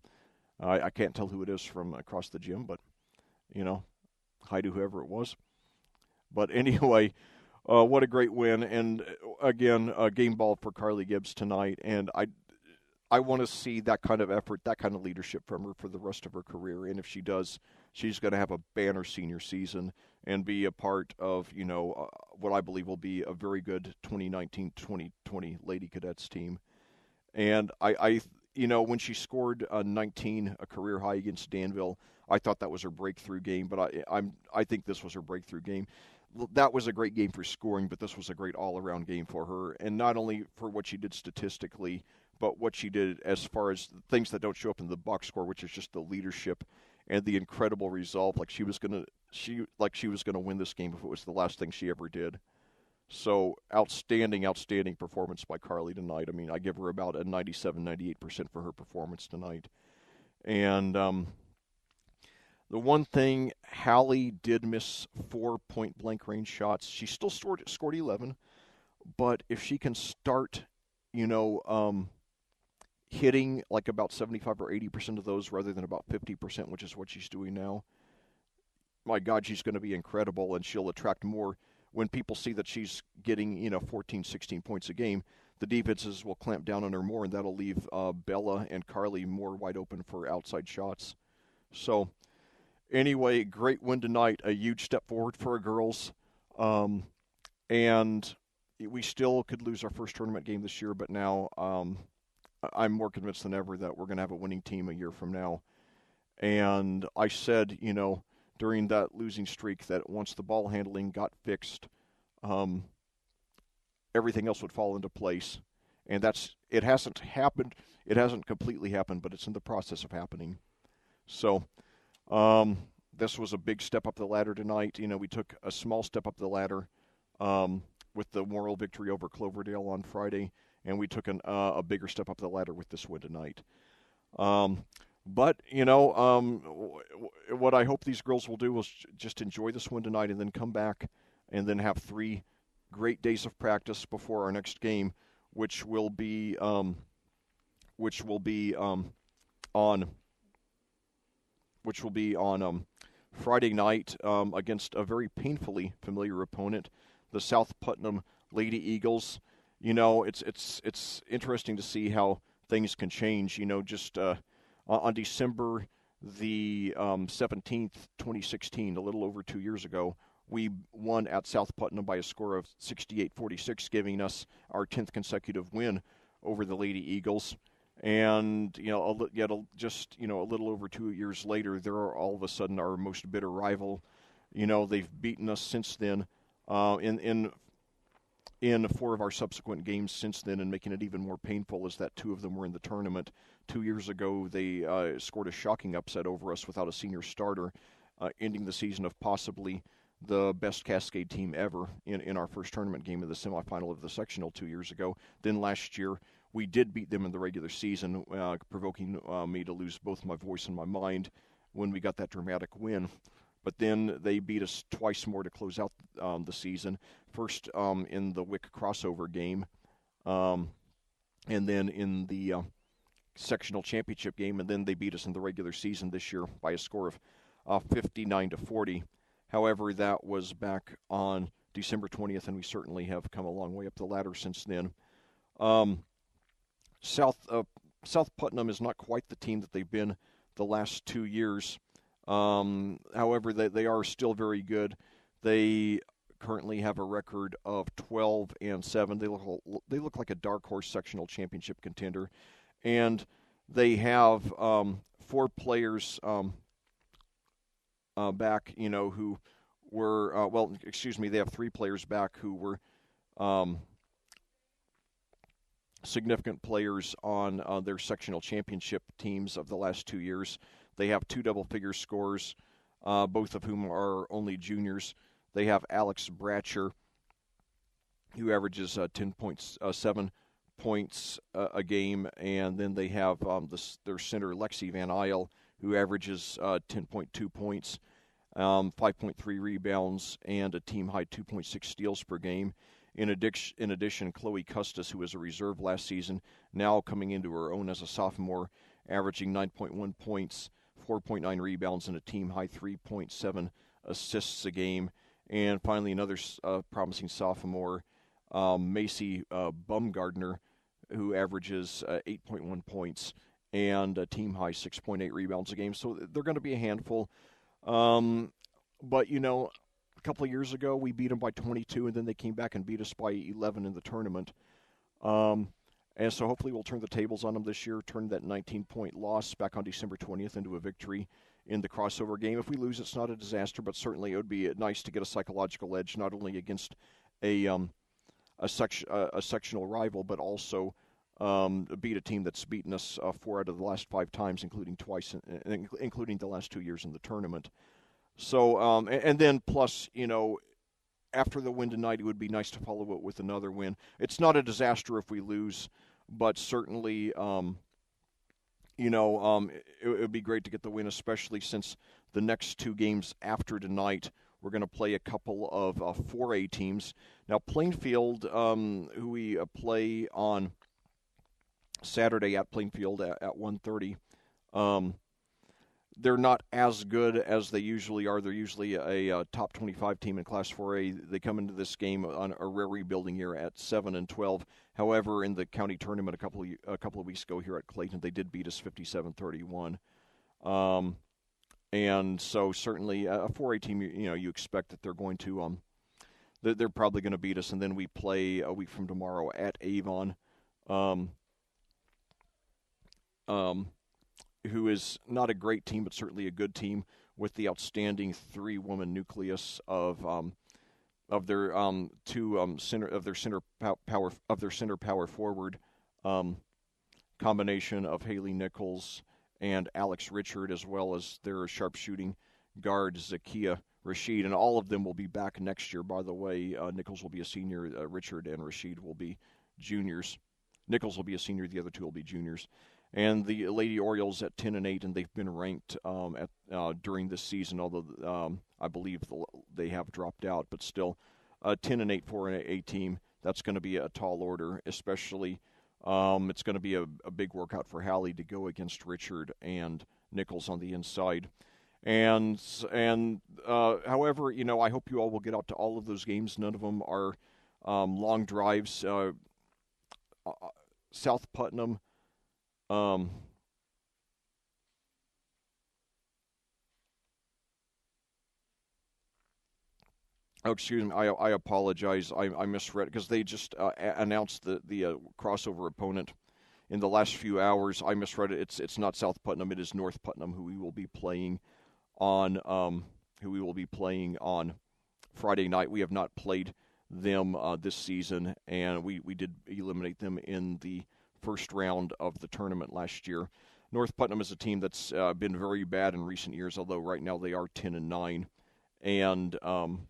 I can't tell who it is from across the gym. But hi to whoever it was. But anyway, what a great win! And again, a game ball for Carly Gibbs tonight. And I want to see that kind of effort, that kind of leadership from her for the rest of her career. And if she does, she's going to have a banner senior season and be a part of, what I believe will be a very good 2019-2020 Lady Cadets team. And when she scored 19, a career high against Danville, I thought that was her breakthrough game. But I think this was her breakthrough game. That was a great game for scoring, but this was a great all-around game for her. And not only for what she did statistically, but what she did as far as things that don't show up in the box score, which is just the leadership and the incredible resolve. Like she was gonna win this game if it was the last thing she ever did. So outstanding performance by Carly tonight. I mean, I give her about a 97-98% for her performance tonight. And the one thing, Hallie did miss 4 point-blank range shots. She still scored 11, but if she can start, hitting like about 75 or 80% of those rather than about 50%, which is what she's doing now, my God, she's going to be incredible, and she'll attract more. When people see that she's getting, 14, 16 points a game, the defenses will clamp down on her more, and that'll leave Bella and Carly more wide open for outside shots. So, anyway, great win tonight, a huge step forward for our girls. And we still could lose our first tournament game this year, but now I'm more convinced than ever that we're going to have a winning team a year from now. And I said, during that losing streak that once the ball handling got fixed, everything else would fall into place. And it hasn't happened. It hasn't completely happened, but it's in the process of happening. So this was a big step up the ladder tonight. We took a small step up the ladder with the moral victory over Cloverdale on Friday, and we took a bigger step up the ladder with this win tonight. But, what I hope these girls will do is just enjoy this win tonight and then come back and then have 3 great days of practice before our next game, which will be on Friday night against a very painfully familiar opponent, the South Putnam Lady Eagles. It's interesting to see how things can change. Just on December the 17th, 2016, a little over 2 years ago, we won at South Putnam by a score of 68-46, giving us our 10th consecutive win over the Lady Eagles. And just a little over 2 years later, they're all of a sudden our most bitter rival. They've beaten us since then in 4 of our subsequent games since then, and making it even more painful is that 2 of them were in the tournament. 2 years ago, they scored a shocking upset over us without a senior starter, ending the season of possibly the best Cascade team ever in our first tournament game of the semifinal of the sectional 2 years ago. Then last year, we did beat them in the regular season, provoking me to lose both my voice and my mind when we got that dramatic win. But then they beat us twice more to close out the season. First in the WIC crossover game, and then in the sectional championship game, and then they beat us in the regular season this year by a score of 59-40. However, that was back on December 20th, and we certainly have come a long way up the ladder since then. South Putnam is not quite the team that they've been the last 2 years. However, they are still very good. They currently have a record of 12-7. They look like a dark horse sectional championship contender, and they have 4 players back, who were they have 3 players back who were significant players on their sectional championship teams of the last 2 years. They have 2 double-figure scorers, both of whom are only juniors. They have Alex Bratcher, who averages 10.7 points a game, and then they have their center Lexi Van Isle, who averages 10.2 points, 5.3 rebounds, and a team-high 2.6 steals per game. In addition, Chloe Custis, who was a reserve last season, now coming into her own as a sophomore, averaging 9.1 points, 4.9 rebounds, and a team-high 3.7 assists a game. And finally, another promising sophomore, Macy Bumgardner, who averages 8.1 points and a team-high 6.8 rebounds a game. So they're going to be a handful. But, a couple of years ago, we beat them by 22, and then they came back and beat us by 11 in the tournament. And so hopefully we'll turn the tables on them this year, turn that 19-point loss back on December 20th into a victory in the crossover game. If we lose, it's not a disaster, but certainly it would be nice to get a psychological edge, not only against a sectional rival, but also beat a team that's beaten us 4 out of the last 5 times, including the last 2 years in the tournament. So, and then plus, after the win tonight, it would be nice to follow it with another win. It's not a disaster if we lose, but certainly, it would be great to get the win, especially since the next 2 games after tonight, we're going to play a couple of 4A teams. Now, Plainfield, who we play on Saturday at Plainfield at 1:30, they're not as good as they usually are. They're usually a top 25 team in Class 4A. They come into this game on a rare rebuilding year at 7-12. However, in the county tournament a couple of weeks ago here at Clayton, they did beat us 57-31. And so certainly a 4A team, you expect that they're going to they're probably going to beat us. And then we play a week from tomorrow at Avon. Who is not a great team, but certainly a good team with the outstanding 3-woman nucleus of their center power forward combination of Haley Nichols and Alex Richard, as well as their sharpshooting guard Zakia Rashid, and all of them will be back next year. By the way, Nichols will be a senior, Richard and Rashid will be juniors. Nichols will be a senior; the other 2 will be juniors. And the Lady Orioles at 10-8, and they've been ranked during this season, although I believe they have dropped out. But still, 10-8 for an A team, that's going to be a tall order, especially it's going to be a big workout for Hallie to go against Richard and Nichols on the inside. And however, I hope you all will get out to all of those games. None of them are long drives. South Putnam. Oh, excuse me. I apologize. I misread because they just announced the crossover opponent in the last few hours. I misread it. It's not South Putnam. It is North Putnam, who we will be playing on Friday night. We have not played them this season, and we did eliminate them in the first round of the tournament last year. North Putnam is a team that's been very bad in recent years, although right now they are 10-9, and and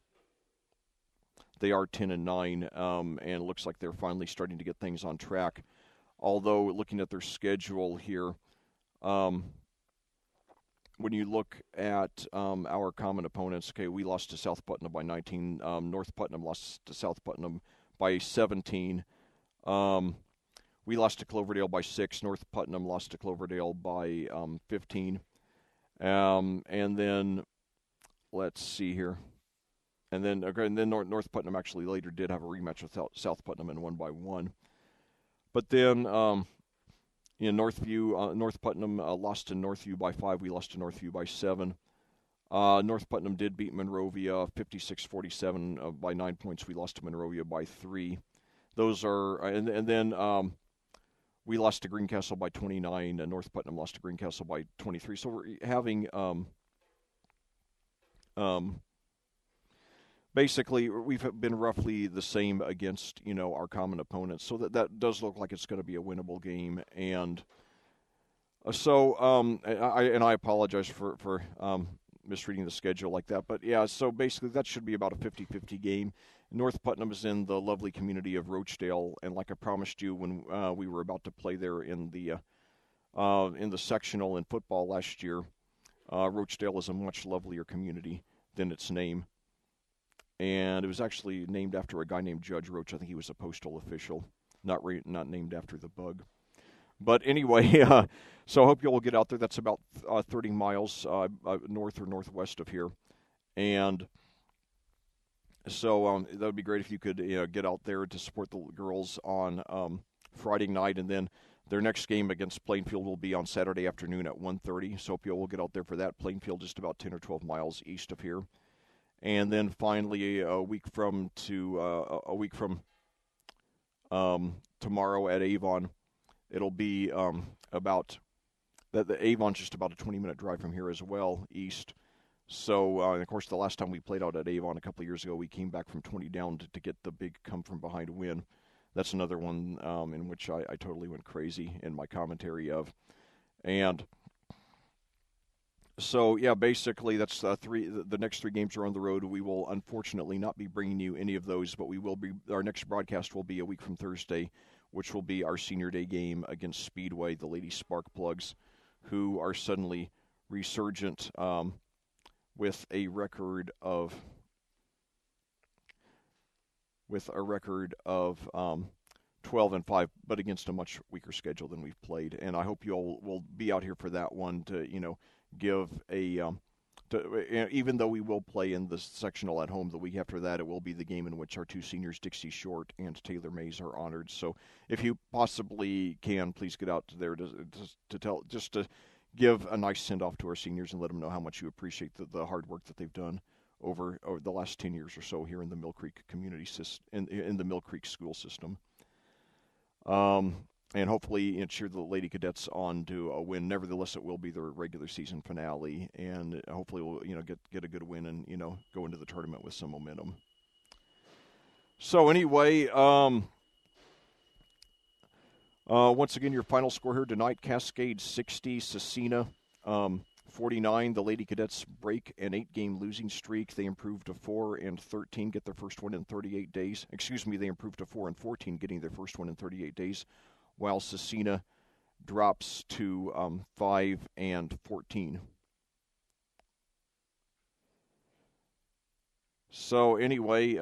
it looks like they're finally starting to get things on track. Although looking at their schedule here, when you look at our common opponents, okay, we lost to South Putnam by 19. North Putnam lost to South Putnam by 17. We lost to Cloverdale by 6. North Putnam lost to Cloverdale by 15. And then, let's see here. And then North Putnam actually later did have a rematch with South Putnam and won by 1. But then, North Putnam lost to Northview by 5. We lost to Northview by 7. North Putnam did beat Monrovia 56-47 by 9 points. We lost to Monrovia by 3. Those are, and then we lost to Greencastle by 29, and North Putnam lost to Greencastle by 23. So we're having basically we've been roughly the same against our common opponents. So that does look like it's going to be a winnable game, and so I apologize for misreading the schedule like that. But yeah, so basically that should be about a 50-50 game. North Putnam is in the lovely community of Rochdale, and like I promised you when we were about to play there in the sectional in football last year, Rochdale is a much lovelier community than its name. And it was actually named after a guy named Judge Roach. I think he was a postal official, not named after the bug. But anyway, so I hope you all get out there. That's about 30 miles north or northwest of here. And so that would be great if you could get out there to support the girls on Friday night. And then their next game against Plainfield will be on Saturday afternoon at 1:30. So hope you all will get out there for that. Plainfield just about 10 or 12 miles east of here. And then finally, a week from tomorrow at Avon, it'll be about that. The Avon's just about a 20-minute drive from here as well, east. So, of course, the last time we played out at Avon a couple of years ago, we came back from 20 down to get the big come-from-behind win. That's another one in which I totally went crazy in my commentary of. And so, yeah, basically that's the next 3 games are on the road. We will unfortunately not be bringing you any of those, but we will be. Our next broadcast will be a week from Thursday, which will be our senior day game against Speedway, the Lady Sparkplugs, who are suddenly resurgent with a record of 12-5, but against a much weaker schedule than we've played. And I hope you all will be out here for that one to give a even though we will play in the sectional at home the week after that, it will be the game in which our 2 seniors, Dixie Short and Taylor Mays, are honored. So if you possibly can, please get out there to give a nice send-off to our seniors and let them know how much you appreciate the hard work that they've done over the last 10 years or so here in the Mill Creek community in the Mill Creek school system. And hopefully cheer the Lady Cadets on to a win. Nevertheless, it will be their regular season finale, and hopefully we'll get a good win and go into the tournament with some momentum. So anyway, once again, your final score here tonight: Cascade 60, Scecina 49. The Lady Cadets break an 8-game losing streak. They improved to 4-13, get their first one in 38 days. Excuse me, they improved to 4-14, getting their first one in 38 days. While Scecina drops to 5-14. So anyway,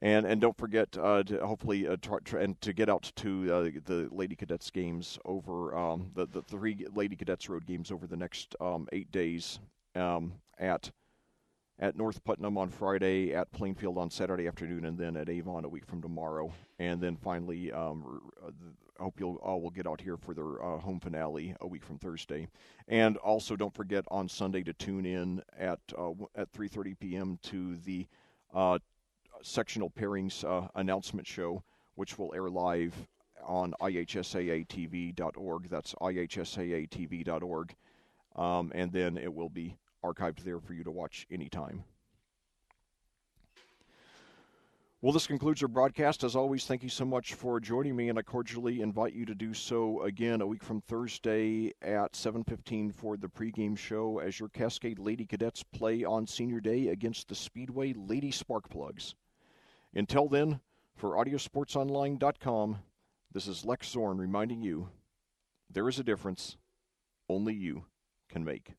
and don't forget to hopefully and to get out to the Lady Cadets games over the 3 Lady Cadets road games over the next 8 days at North Putnam on Friday, at Plainfield on Saturday afternoon, and then at Avon a week from tomorrow. And then finally, I hope you all will get out here for their home finale a week from Thursday. And also don't forget on Sunday to tune in at 3:30 p.m. to the sectional pairings announcement show, which will air live on ihsaatv.org. That's ihsaatv.org. And then it will be archived there for you to watch anytime. Well, this concludes our broadcast. As always, thank you so much for joining me, and I cordially invite you to do so again a week from Thursday at 7:15 for the pregame show as your Cascade Lady Cadets play on Senior Day against the Speedway Lady Sparkplugs. Until then, for AudioSportsOnline.com, this is Lec Zorn reminding you, there is a difference only you can make.